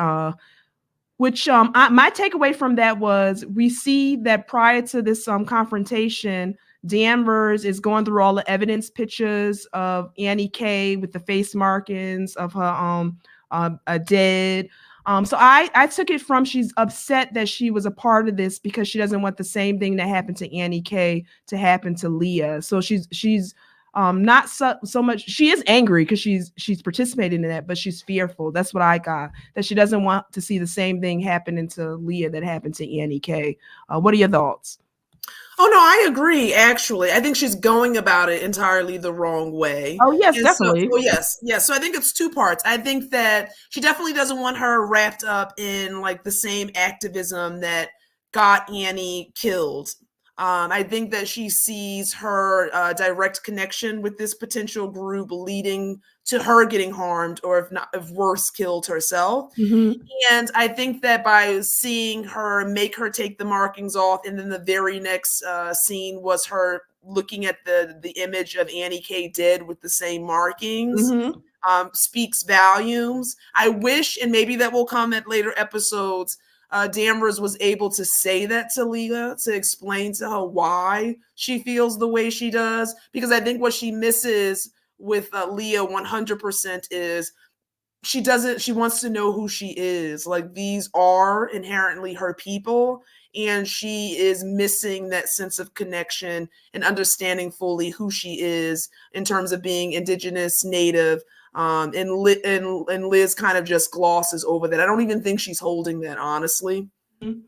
Which my takeaway from that was we see that prior to this confrontation, Danvers is going through all the evidence pictures of Annie K with the face markings of her dead. So I took it from she's upset that she was a part of this because she doesn't want the same thing that happened to Annie K to happen to Leah. So she's not so much. She is angry because she's participating in that, but she's fearful. That's what I got. That she doesn't want to see the same thing happening to Leah that happened to Annie K. What are your thoughts? Oh no, I agree. Actually, I think she's going about it entirely the wrong way. Oh yes, definitely. Yes. So I think it's two parts. I think that she definitely doesn't want her wrapped up in like the same activism that got Annie killed. I think that she sees her direct connection with this potential group leading to her getting harmed, or if worse, killed herself. Mm-hmm. And I think that by seeing her make her take the markings off, and then the very next scene was her looking at the image of Annie K dead with the same markings, speaks volumes. I wish, and maybe that will come at later episodes, Danvers was able to say that to Leah, to explain to her why she feels the way she does. Because I think what she misses with Leah 100% is she wants to know who she is. Like, these are inherently her people, and she is missing that sense of connection and understanding fully who she is in terms of being indigenous, native. And Liz kind of just glosses over that. I don't even think she's holding that, honestly.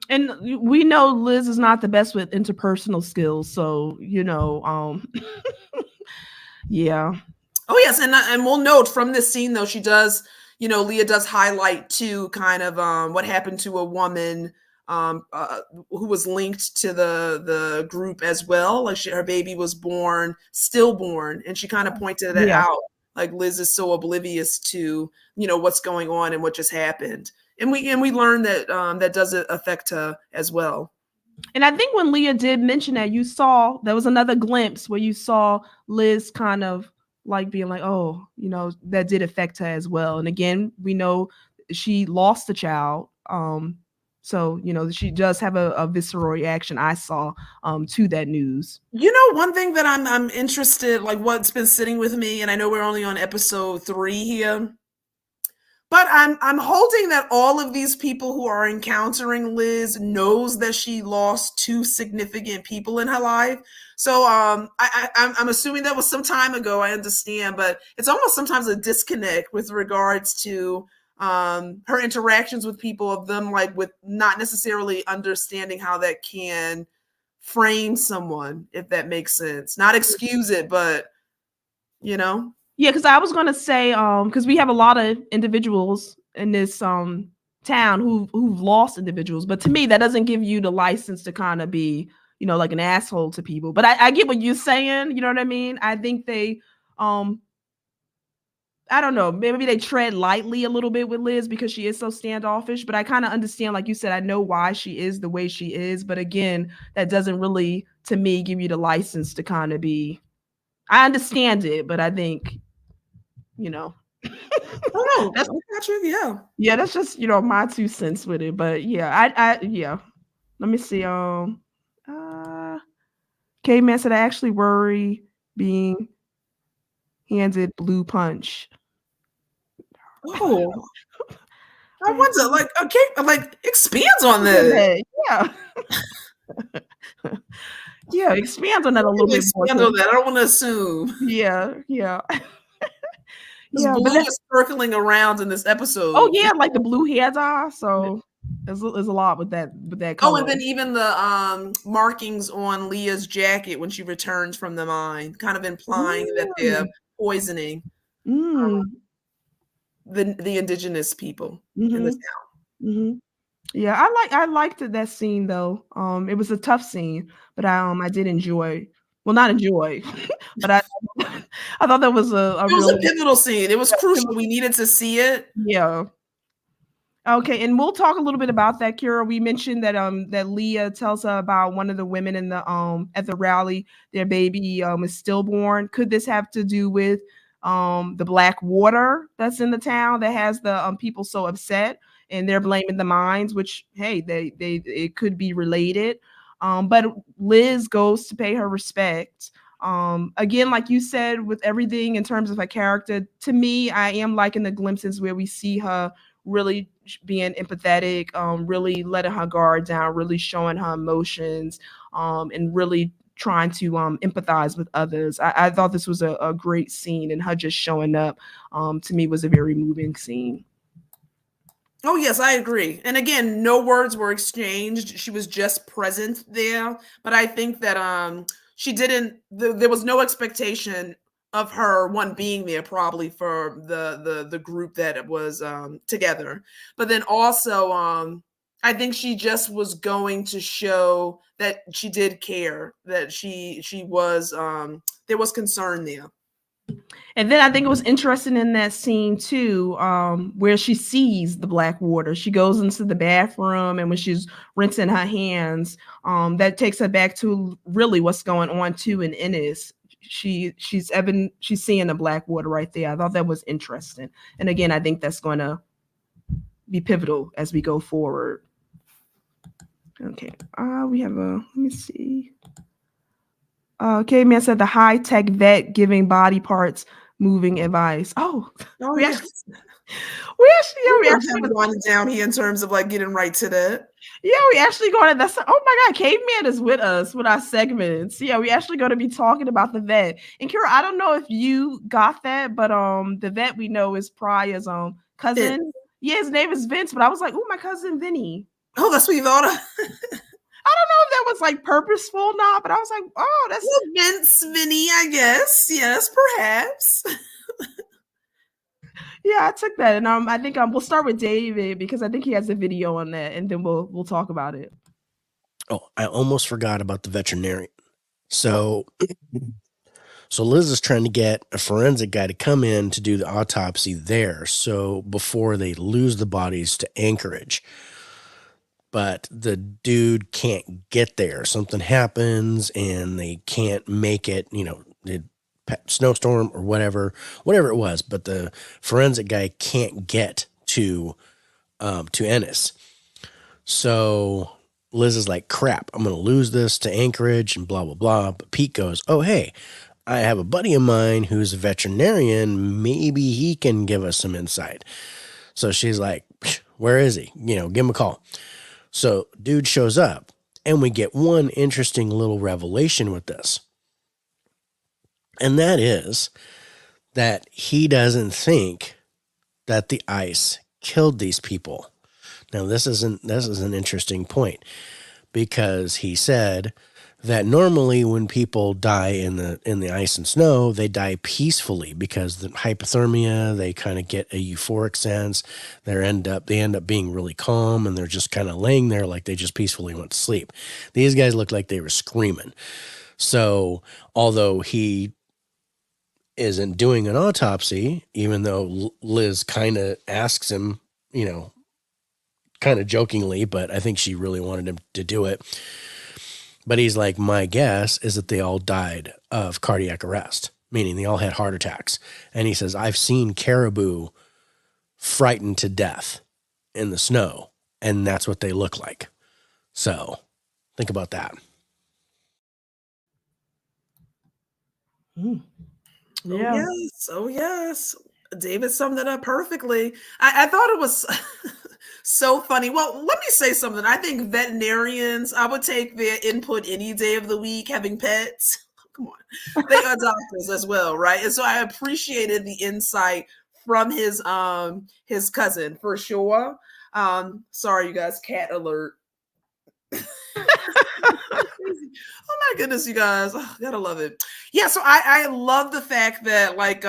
And we know Liz is not the best with interpersonal skills, so yeah. Oh yes, and we'll note from this scene though, she does, Leah does highlight too kind of what happened to a woman who was linked to the group as well. Like her baby was stillborn, and she kind of pointed that out. Like, Liz is so oblivious to, what's going on and what just happened. And we learned that that does affect her as well. And I think when Leah did mention that, there was another glimpse where you saw Liz kind of like being like, oh, that did affect her as well. And again, we know she lost the child. So, she does have a visceral reaction, I saw, to that news. One thing that I'm interested, like what's been sitting with me, and I know we're only on episode 3 here, but I'm holding that all of these people who are encountering Liz knows that she lost 2 significant people in her life. So I'm assuming that was some time ago, I understand, but it's almost sometimes a disconnect with regards to her interactions with people, of them like with not necessarily understanding how that can frame someone, if that makes sense. Not excuse it, but Yeah, because I was gonna say, because we have a lot of individuals in this town who've lost individuals, but to me that doesn't give you the license to kind of be, like an asshole to people. But I get what you're saying, you know what I mean? I think they I don't know, maybe they tread lightly a little bit with Liz because she is so standoffish, but I kind of understand, like you said, I know why she is the way she is. But again, that doesn't really, to me, give you the license to kind of be, I understand it, but I think, Oh, no, that's yeah. Yeah, that's just, my 2 cents with it. But yeah, yeah. Let me see. K-Man said, I actually worry being handed blue punch. Oh, I wonder, like, okay, like, expands on this. Yeah. Yeah, expand on that a little bit more. Expand on that. I don't want to assume. Yeah, yeah. Because Yeah, but blue is circling around in this episode. yeah, like the blue hair dye. So there's a lot with that Oh, color. and then even the markings on Leah's jacket when she returns from the mine, kind of implying that they're poisoning the indigenous people in the town. Yeah, I liked that scene though. It was a tough scene, but I did enjoy. Well, not enjoy, but I thought that was a It was a really pivotal scene. It was crucial. We needed to see it. yeah. Okay, and we'll talk a little bit about that, Kira. We mentioned that that Leah tells her about one of the women in the at the rally, their baby is stillborn. Could this have to do with the black water that's in the town that has the people so upset, and they're blaming the mines, which hey, they it could be related. But Liz goes to pay her respect. Again, like you said, with everything in terms of her character, to me, I am liking the glimpses where we see her really being empathetic, really letting her guard down, really showing her emotions, and really trying to empathize with others. I thought this was a great scene, and her just showing up to me was a very moving scene. Oh, yes, I agree. And again, no words were exchanged. She was just present there. But I think that she didn't there was no expectation of her one being there probably for the group that was together. But then also I think she just was going to show that she did care, that she was there was concern there. And then I think it was interesting in that scene too, where she sees the black water. She goes into the bathroom, and when she's rinsing her hands, that takes her back to really what's going on too in Ennis. She's seeing the black water right there. I thought that was interesting. And again, I think that's going to be pivotal as we go forward. Okay, we have a, let me see. K-Man said the high-tech vet giving body parts moving advice. We actually going down here in terms of like getting right to that. Yeah, we actually going to that's oh my god, Caveman is with us with our segments. Yeah, we actually going to be talking about the vet. And Kira, I don't know if you got that, but the vet we know is Priya's cousin. Vince. Yeah, his name is Vince, but I was like, oh, my cousin Vinny. Oh, that's what you thought of. I don't know if that was like purposeful or not, but I was like, oh, that's Vince, Vinny, I guess. Yes, perhaps. Yeah, I took that, and I think we'll start with David because I think he has a video on that, and then we'll talk about it. Oh, I almost forgot about the veterinarian. So Liz is trying to get a forensic guy to come in to do the autopsy there, so before they lose the bodies to Anchorage. But the dude can't get there. Something happens and they can't make it, snowstorm or whatever it was. But the forensic guy can't get to Ennis. So Liz is like, crap, I'm going to lose this to Anchorage and blah, blah, blah. But Pete goes, oh, hey, I have a buddy of mine who's a veterinarian. Maybe he can give us some insight. So she's like, where is he? Give him a call. So dude shows up, and we get one interesting little revelation with this. And that is that he doesn't think that the ice killed these people. Now, this is an interesting point, because he said that normally when people die in the ice and snow, they die peacefully because the hypothermia, they kind of get a euphoric sense. They end up being really calm, and they're just kind of laying there like they just peacefully went to sleep. These guys looked like they were screaming. So although he isn't doing an autopsy, even though Liz kind of asks him, kind of jokingly, but I think she really wanted him to do it. But he's like, my guess is that they all died of cardiac arrest, meaning they all had heart attacks. And he says, I've seen caribou frightened to death in the snow, and that's what they look like. So think about that. Yeah. Oh, yes. David summed it up perfectly. I thought it was so funny. Well, let me say something. I think veterinarians, I would take their input any day of the week, having pets. Come on. They are doctors as well, right? And so I appreciated the insight from his cousin for sure. Sorry, you guys, cat alert. Oh my goodness, you guys. Oh, gotta love it. Yeah, so I love the fact that like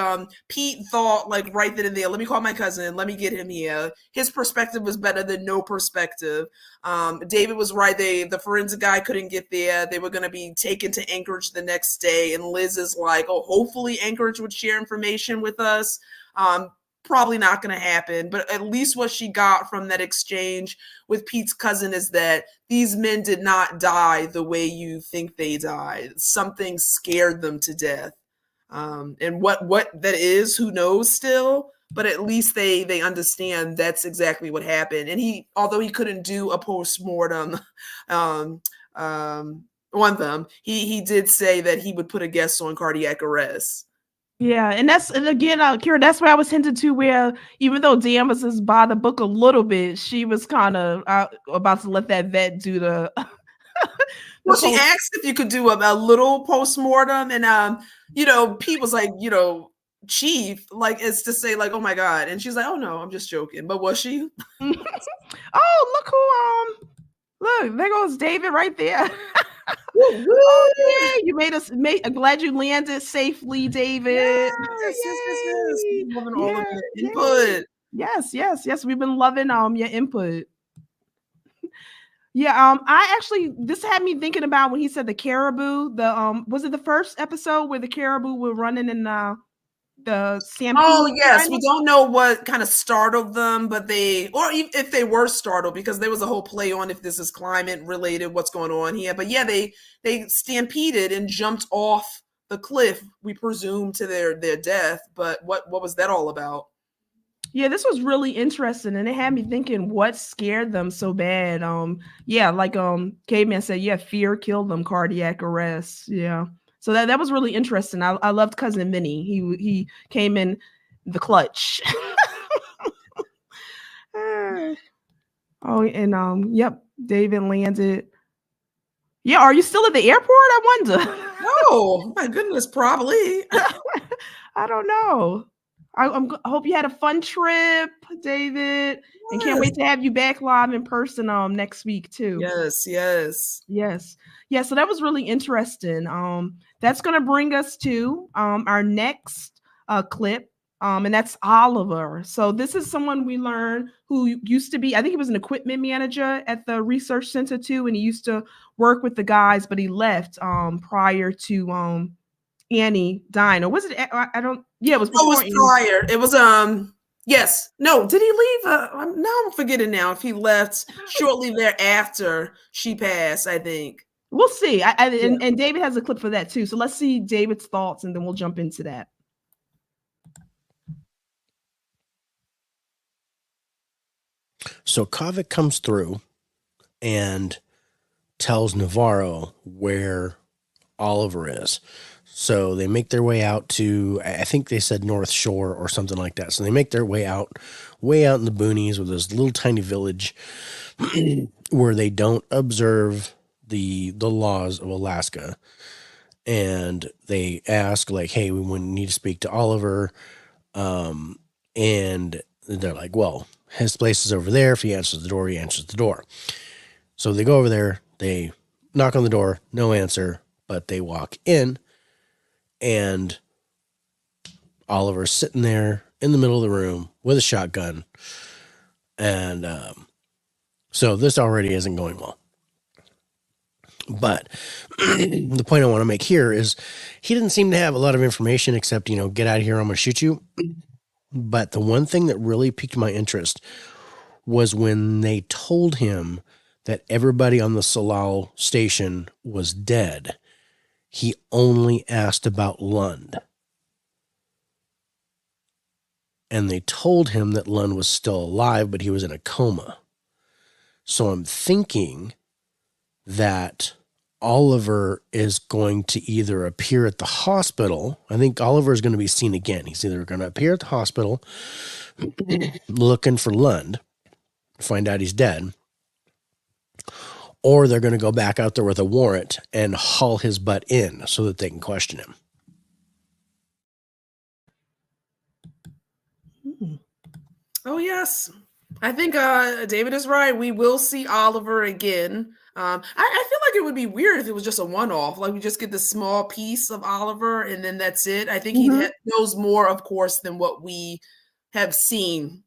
Pete thought like right then and there, let me call my cousin, let me get him here. His perspective was better than no perspective. David was right. The forensic guy couldn't get there. They were gonna be taken to Anchorage the next day. And Liz is like, oh, hopefully Anchorage would share information with us. Probably not going to happen, but at least what she got from that exchange with Pete's cousin is that these men did not die the way you think they died. Something scared them to death. And what that is, who knows still, but at least they understand that's exactly what happened. And although he couldn't do a post-mortem on them, he did say that he would put a guest on cardiac arrest. Yeah, and again, Kira, that's where I was hinted to, where even though Danvers is by the book a little bit, she was kind of about to let that vet do the. Well, she asked if you could do a little post-mortem, and Pete was like, Chief, like, it's to say like, oh my God, and she's like, oh no, I'm just joking, but was she? Oh, look, there goes David right there. Oh, yeah, you made us. I'm glad you landed safely, David. Yes. Loving all of your input. Yes. We've been loving your input. Yeah, this had me thinking about when he said the caribou. Was it the first episode where the caribou were running in the stampede? Oh yes, we don't know what kind of startled them, but if they were startled, because there was a whole play on if this is climate related, what's going on here. But yeah, they stampeded and jumped off the cliff, we presume to their death. But what was that all about? Yeah, this was really interesting, and it had me thinking what scared them so bad. Like Caveman said, yeah, fear killed them, cardiac arrest. Yeah. So that was really interesting. I loved Cousin Vinny. He came in the clutch. Yep, David landed. Yeah, are you still at the airport? I wonder. Oh my goodness, probably. I don't know. I hope you had a fun trip, David, and can't wait to have you back live in person next week too. Yes. Yeah, so that was really interesting. That's going to bring us to our next clip, and that's Oliver. So this is someone we learned who used to be, I think he was an equipment manager at the research center too, and he used to work with the guys, but he left prior to Annie dying. Or was it? I don't. Yeah, it was. It was prior. It was yes. No. Did he leave? Now I'm forgetting now if he left shortly thereafter she passed. I think. We'll see. And David has a clip for that too. So let's see David's thoughts, and then we'll jump into that. So Kavik comes through and tells Navarro where Oliver is. So they make their way out to, I think they said North Shore or something like that. So they make their way out in the boonies with this little tiny village where they don't observe the laws of Alaska. And they ask like, hey, we need to speak to Oliver. And they're like, well, his place is over there. If he answers the door, he answers the door. So they go over there, they knock on the door, no answer, but they walk in. And Oliver's sitting there in the middle of the room with a shotgun. And so this already isn't going well. But the point I want to make here is he didn't seem to have a lot of information except, get out of here, I'm going to shoot you. But the one thing that really piqued my interest was when they told him that everybody on the Salal station was dead. He only asked about Lund. And they told him that Lund was still alive, but he was in a coma. So I'm thinking that Oliver is going to either appear at the hospital. I think Oliver is going to be seen again. He's either going to appear at the hospital looking for Lund, find out he's dead, or they're going to go back out there with a warrant and haul his butt in so that they can question him. Oh, yes. I think David is right. We will see Oliver again. I feel like it would be weird if it was just a one-off. Like we just get this small piece of Oliver and then that's it. I think he knows more, of course, than what we have seen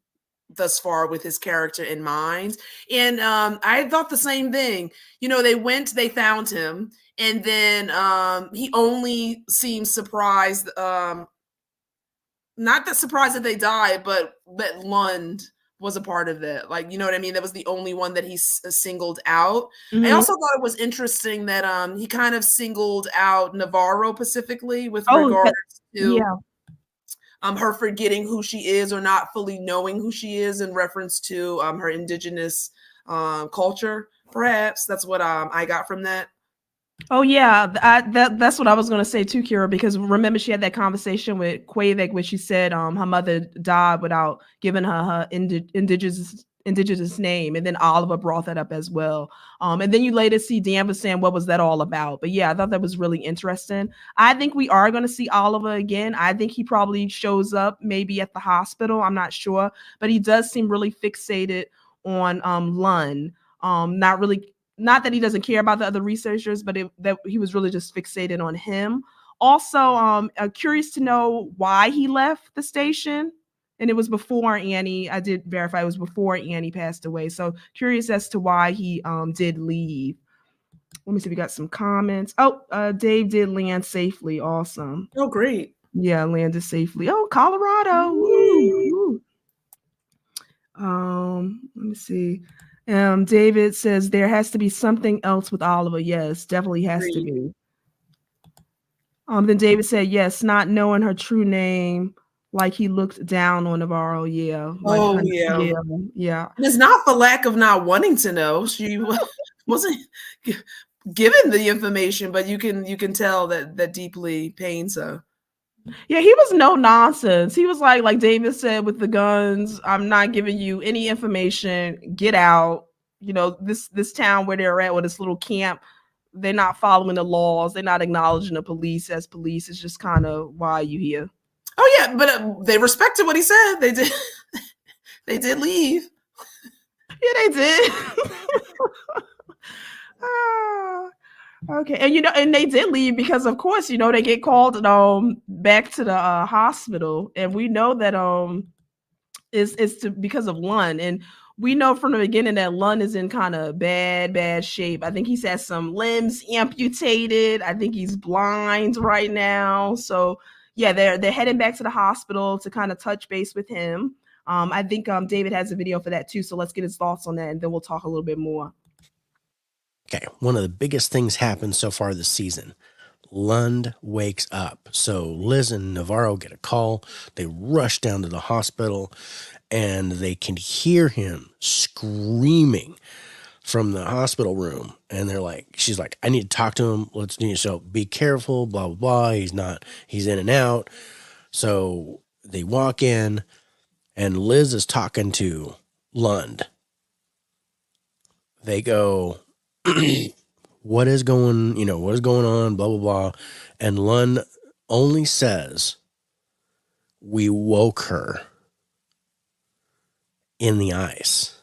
thus far with his character in mind. And I thought the same thing. You know, they found him, and then he only seemed surprised. Not that surprised that they died, but that Lund was a part of that. Like, you know what I mean? That was the only one that he singled out. I also thought it was interesting that he kind of singled out Navarro specifically with regards to her forgetting who she is or not fully knowing who she is in reference to her indigenous culture. Perhaps that's what I got from that. Oh yeah, that's what I was gonna say too, Kira. Because remember, she had that conversation with Quavek where she said her mother died without giving her indigenous name, and then Oliver brought that up as well. And then you later see Danvers saying, "What was that all about?" But yeah, I thought that was really interesting. I think we are gonna see Oliver again. I think he probably shows up maybe at the hospital. I'm not sure, but he does seem really fixated on Lund. Not that he doesn't care about the other researchers, but that he was really just fixated on him. Also, curious to know why he left the station. And it was before Annie. I did verify it was before Annie passed away. So curious as to why he did leave. Let me see if we got some comments. Oh, Dave did land safely. Awesome. Oh, great. Yeah, landed safely. Oh, Colorado. Woo. Let me see. David says there has to be something else with Oliver. Yes, definitely has to be. Then David said, yes, not knowing her true name, like he looked down on Navarro. Yeah. Like, yeah. And it's not for lack of not wanting to know. She wasn't given the information, but you can tell that deeply pains her. Yeah, he was no nonsense. He was like David said with the guns, I'm not giving you any information. Get out. You know, this town where they're at, or this little camp, they're not following the laws. They're not acknowledging the police as police. It's just kind of, why are you here? Oh yeah, but they respected what he said. They did. They did leave. Yeah, they did. Okay, and they did leave because, of course, they get called back to the hospital, and we know that it's because of Lund, and we know from the beginning that Lund is in kind of bad shape. I think he's had some limbs amputated. I think he's blind right now. So yeah, they're heading back to the hospital to kind of touch base with him. I think David has a video for that too. So let's get his thoughts on that, and then we'll talk a little bit more. Okay, one of the biggest things happened so far this season. Lund wakes up. So Liz and Navarro get a call. They rush down to the hospital, and they can hear him screaming from the hospital room. And she's like, I need to talk to him. So be careful, blah, blah, blah. He's in and out. So they walk in, and Liz is talking to Lund. They go, what is going on, blah, blah, blah. And Lund only says, we woke her in the ice.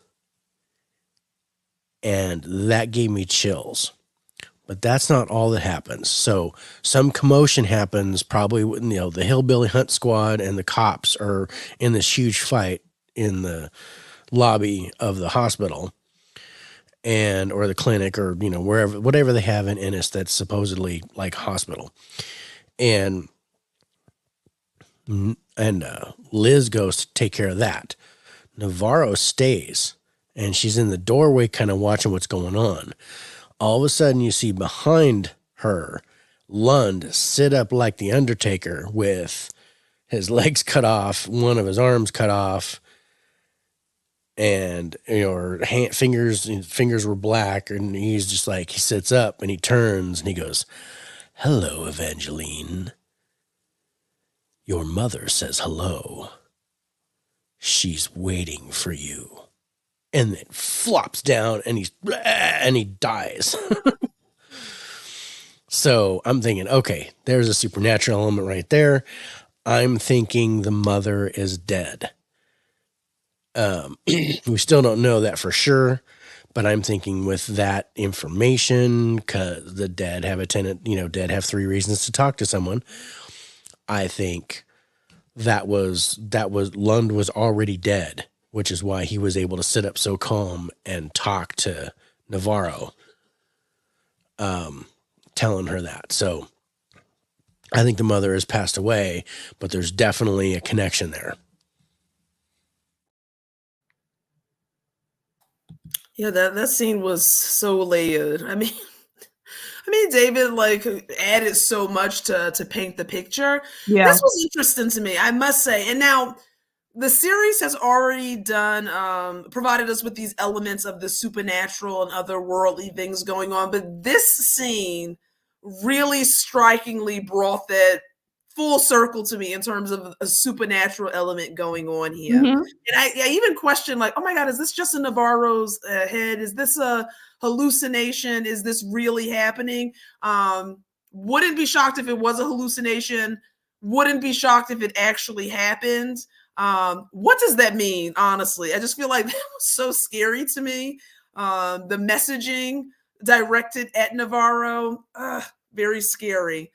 And that gave me chills. But that's not all that happens. So some commotion happens, probably when, the hillbilly hunt squad and the cops are in this huge fight in the lobby of the hospital. Or the clinic, or whatever they have in Ennis that's supposedly like hospital, and Liz goes to take care of that. Navarro stays, and she's in the doorway, kind of watching what's going on. All of a sudden, you see behind her Lund sit up like the Undertaker with his legs cut off, one of his arms cut off, and her fingers were black, and he's just like, he sits up and he turns and he goes, "Hello, Evangeline. Your mother says hello. She's waiting for you." And then flops down and he dies. So I'm thinking, okay, there's a supernatural element right there. I'm thinking the mother is dead. We still don't know that for sure, but I'm thinking with that information, because the dead have a tenant, dead have 3 reasons to talk to someone. I think that was Lund was already dead, which is why he was able to sit up so calm and talk to Navarro, telling her that. So I think the mother has passed away, but there's definitely a connection there. Yeah, that scene was so layered. I mean, David like added so much to paint the picture. Yeah. This was interesting to me, I must say. And now the series has already done provided us with these elements of the supernatural and otherworldly things going on, but this scene really strikingly brought that full circle to me in terms of a supernatural element going on here. Mhm. And I even questioned, like, oh my God, is this just in Navarro's head? Is this a hallucination? Is this really happening? Wouldn't be shocked if it was a hallucination. Wouldn't be shocked if it actually happened. What does that mean? Honestly, I just feel like that was so scary to me. The messaging directed at Navarro, very scary.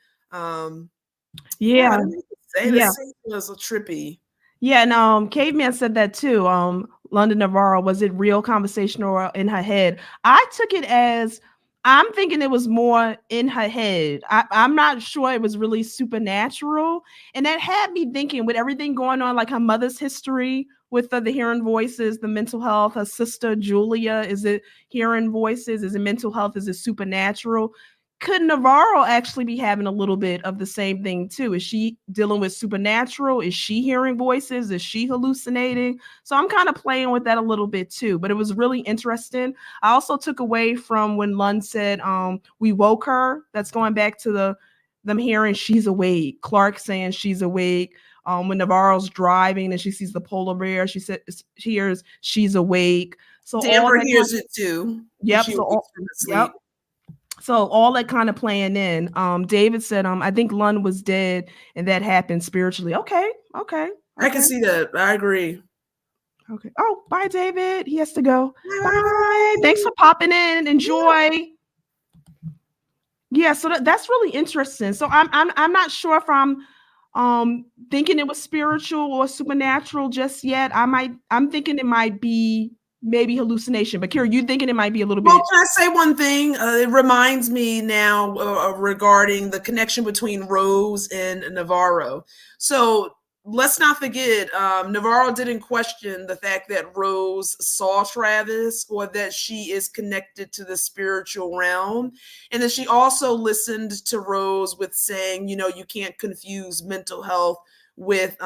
Yeah. This scene was a trippy. Yeah, and Caveman said that too. London Navarro, was it real conversation or in her head? I took it as, I'm thinking it was more in her head. I'm not sure it was really supernatural. And that had me thinking, with everything going on, like her mother's history with the hearing voices, the mental health, her sister Julia, is it hearing voices? Is it mental health? Is it supernatural? Could Navarro actually be having a little bit of the same thing too? Is she dealing with supernatural? Is she hearing voices? Is she hallucinating? So I'm kind of playing with that a little bit too, but it was really interesting. I also took away from when Lund said, we woke her. That's going back to them hearing she's awake. Clark saying she's awake. When Navarro's driving and she sees the polar bear, she hears she's awake. So Danvers hears it too. Yep. So all that kind of playing in. David said, I think Lund was dead and that happened spiritually. Okay. I can see that. I agree. Okay. Oh, bye, David. He has to go. Bye. Thanks for popping in. Enjoy. Yeah, so that's really interesting. So I'm not sure if I'm thinking it was spiritual or supernatural just yet. I'm thinking it might be maybe hallucination. But Kira, you thinking it might be a little bit? Well, can I say one thing? It reminds me now regarding the connection between Rose and Navarro. So let's not forget, Navarro didn't question the fact that Rose saw Travis or that she is connected to the spiritual realm. And then she also listened to Rose with saying, you can't confuse mental health with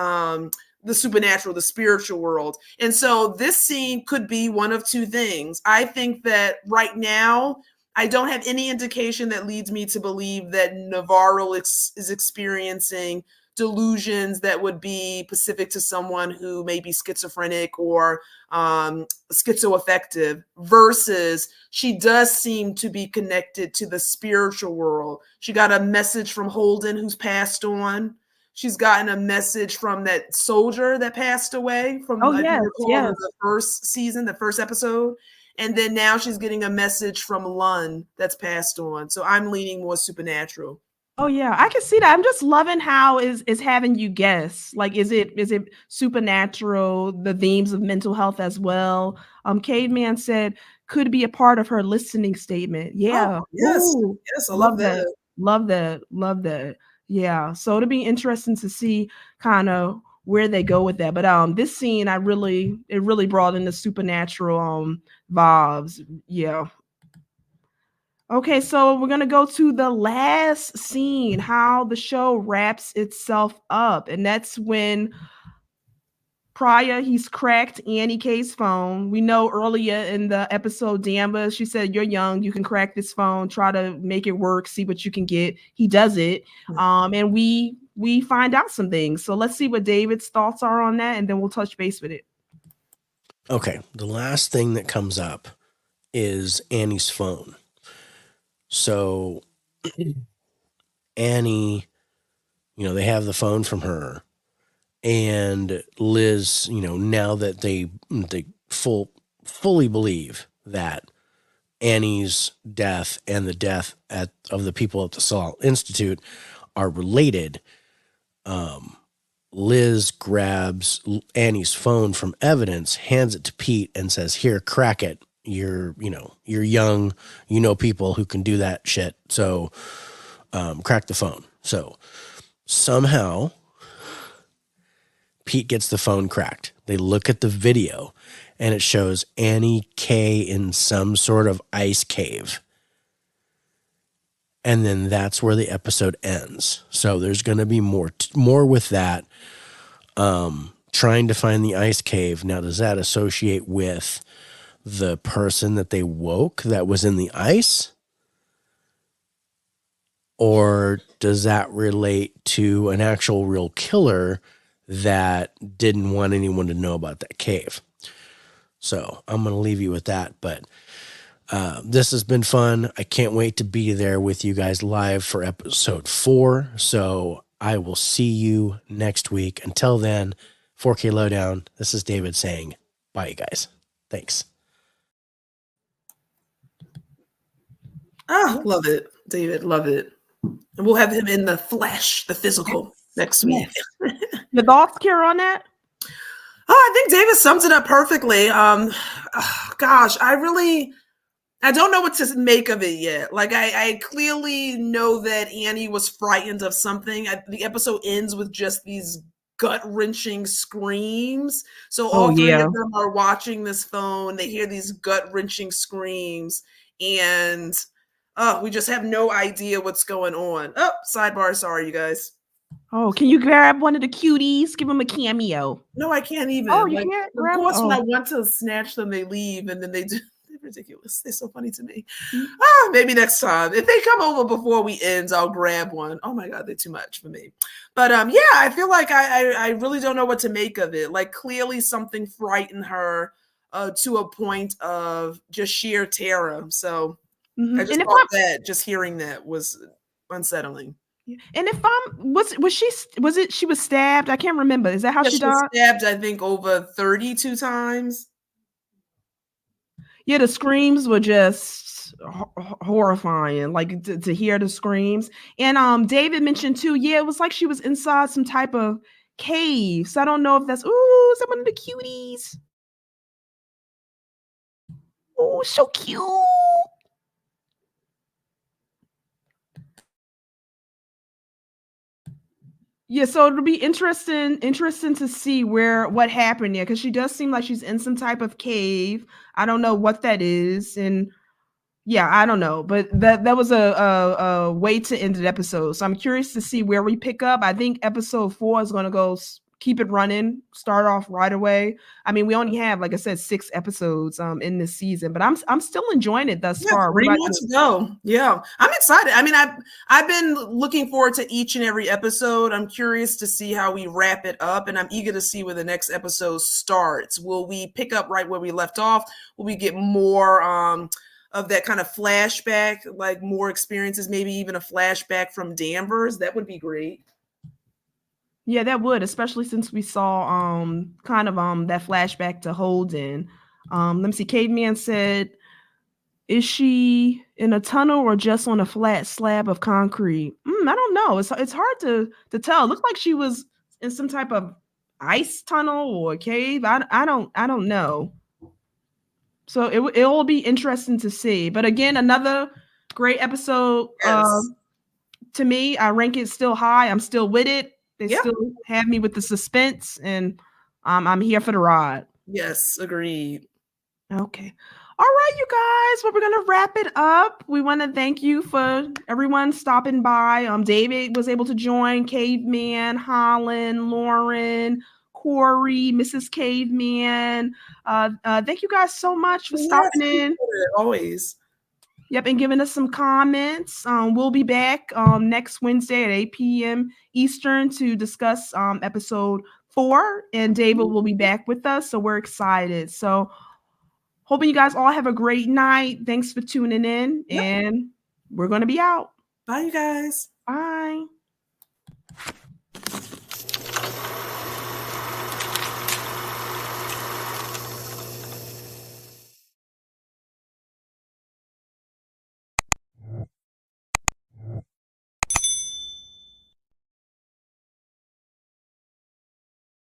the supernatural, the spiritual world. And so this scene could be one of two things. I think that right now, I don't have any indication that leads me to believe that Navarro is experiencing delusions that would be specific to someone who may be schizophrenic or schizoaffective, versus she does seem to be connected to the spiritual world. She got a message from Holden, who's passed on. She's gotten a message from that soldier that passed away from the first season, the first episode. And then now she's getting a message from Lund that's passed on. So I'm leaning more supernatural. Oh yeah, I can see that. I'm just loving how is having you guess. Like, is it supernatural, the themes of mental health as well? Caveman said could be a part of her listening statement. Yeah. Oh, yes. Ooh, yes, I love that. Love that. Yeah. So it'll be interesting to see kind of where they go with that. But this scene, it really brought in the supernatural vibes. Yeah. Okay, so we're gonna go to the last scene, how the show wraps itself up, and that's when Prior, he's cracked Annie K's phone. We know earlier in the episode, Danvers, she said, "You're young, you can crack this phone, try to make it work, see what you can get." He does it. And we find out some things. So let's see what David's thoughts are on that, and then we'll touch base with it. Okay, the last thing that comes up is Annie's phone. So Annie, they have the phone from her, and Liz, now that they fully believe that Annie's death and the death of the people at the Saul Institute are related, Liz grabs Annie's phone from evidence, hands it to Pete, and says, "Here, crack it. You're young, people who can do that shit. So, crack the phone." So somehow Pete gets the phone cracked. They look at the video, and it shows Annie K in some sort of ice cave. And then that's where the episode ends. So there's going to be more with that. Trying to find the ice cave. Now, does that associate with the person that they woke that was in the ice? Or does that relate to an actual real killer that didn't want anyone to know about that cave? So I'm going to leave you with that. But this has been fun. I can't wait to be there with you guys live for episode 4. So I will see you next week. Until then, 4K Lowdown. This is David saying bye, you guys. Thanks. Love it, David. Love it. And we'll have him in the flesh, the physical, next week. Your thoughts, Kira, on that? I think David sums it up perfectly. Gosh, I don't know what to make of it yet. Like, I clearly know that Annie was frightened of something. The episode ends with just these gut-wrenching screams. So all three of them are watching this phone. They hear these gut-wrenching screams, and we just have no idea what's going on. Sidebar, sorry, you guys. Oh, can you grab one of the cuties? Give them a cameo. No, I can't even. Oh, you can't grab? Of course, when I want to snatch them, they leave, and then they do. They're ridiculous. They're so funny to me. Maybe next time. If they come over before we end, I'll grab one. Oh my God, they're too much for me. But I feel like I really don't know what to make of it. Like, clearly something frightened her to a point of just sheer terror. So I just thought that just hearing that was unsettling. And if she was stabbed? I can't remember. Is that how she died? Stabbed, I think, over 32 times. Yeah, the screams were just horrifying. Like to hear the screams. And David mentioned too. Yeah, it was like she was inside some type of cave. So I don't know if that's some of the cuties. Oh, so cute. Yeah, so it'll be interesting to see what happened there, because she does seem like she's in some type of cave. I don't know what that is, and I don't know, but that was a way to end the episode. So I'm curious to see where we pick up. I think episode 4 is going to go keep it running, start off right away. I mean, we only have, like I said, 6 episodes in this season, but I'm still enjoying it thus far. 3 more to go. Yeah, I'm excited. I mean, I've been looking forward to each and every episode. I'm curious to see how we wrap it up, and I'm eager to see where the next episode starts. Will we pick up right where we left off? Will we get more of that kind of flashback, like more experiences, maybe even a flashback from Danvers? That would be great. Yeah, that would, especially since we saw kind of that flashback to Holden. Let me see. Caveman said, "Is she in a tunnel or just on a flat slab of concrete?" I don't know. It's hard to tell. It looked like she was in some type of ice tunnel or cave. I don't know. So it will be interesting to see. But again, another great episode. Yes. To me, I rank it still high. I'm still with it. They still have me with the suspense, and I'm here for the ride. Yes, agreed. Okay. All right, you guys. Well, we're going to wrap it up. We want to thank you for everyone stopping by. David was able to join, Caveman, Holland, Lauren, Corey, Mrs. Caveman. Thank you guys so much for stopping in. Always. Yep, and giving us some comments. We'll be back next Wednesday at 8 p.m. Eastern to discuss episode 4, and David will be back with us, so we're excited. So hoping you guys all have a great night. Thanks for tuning in, and we're going to be out. Bye, you guys. Bye.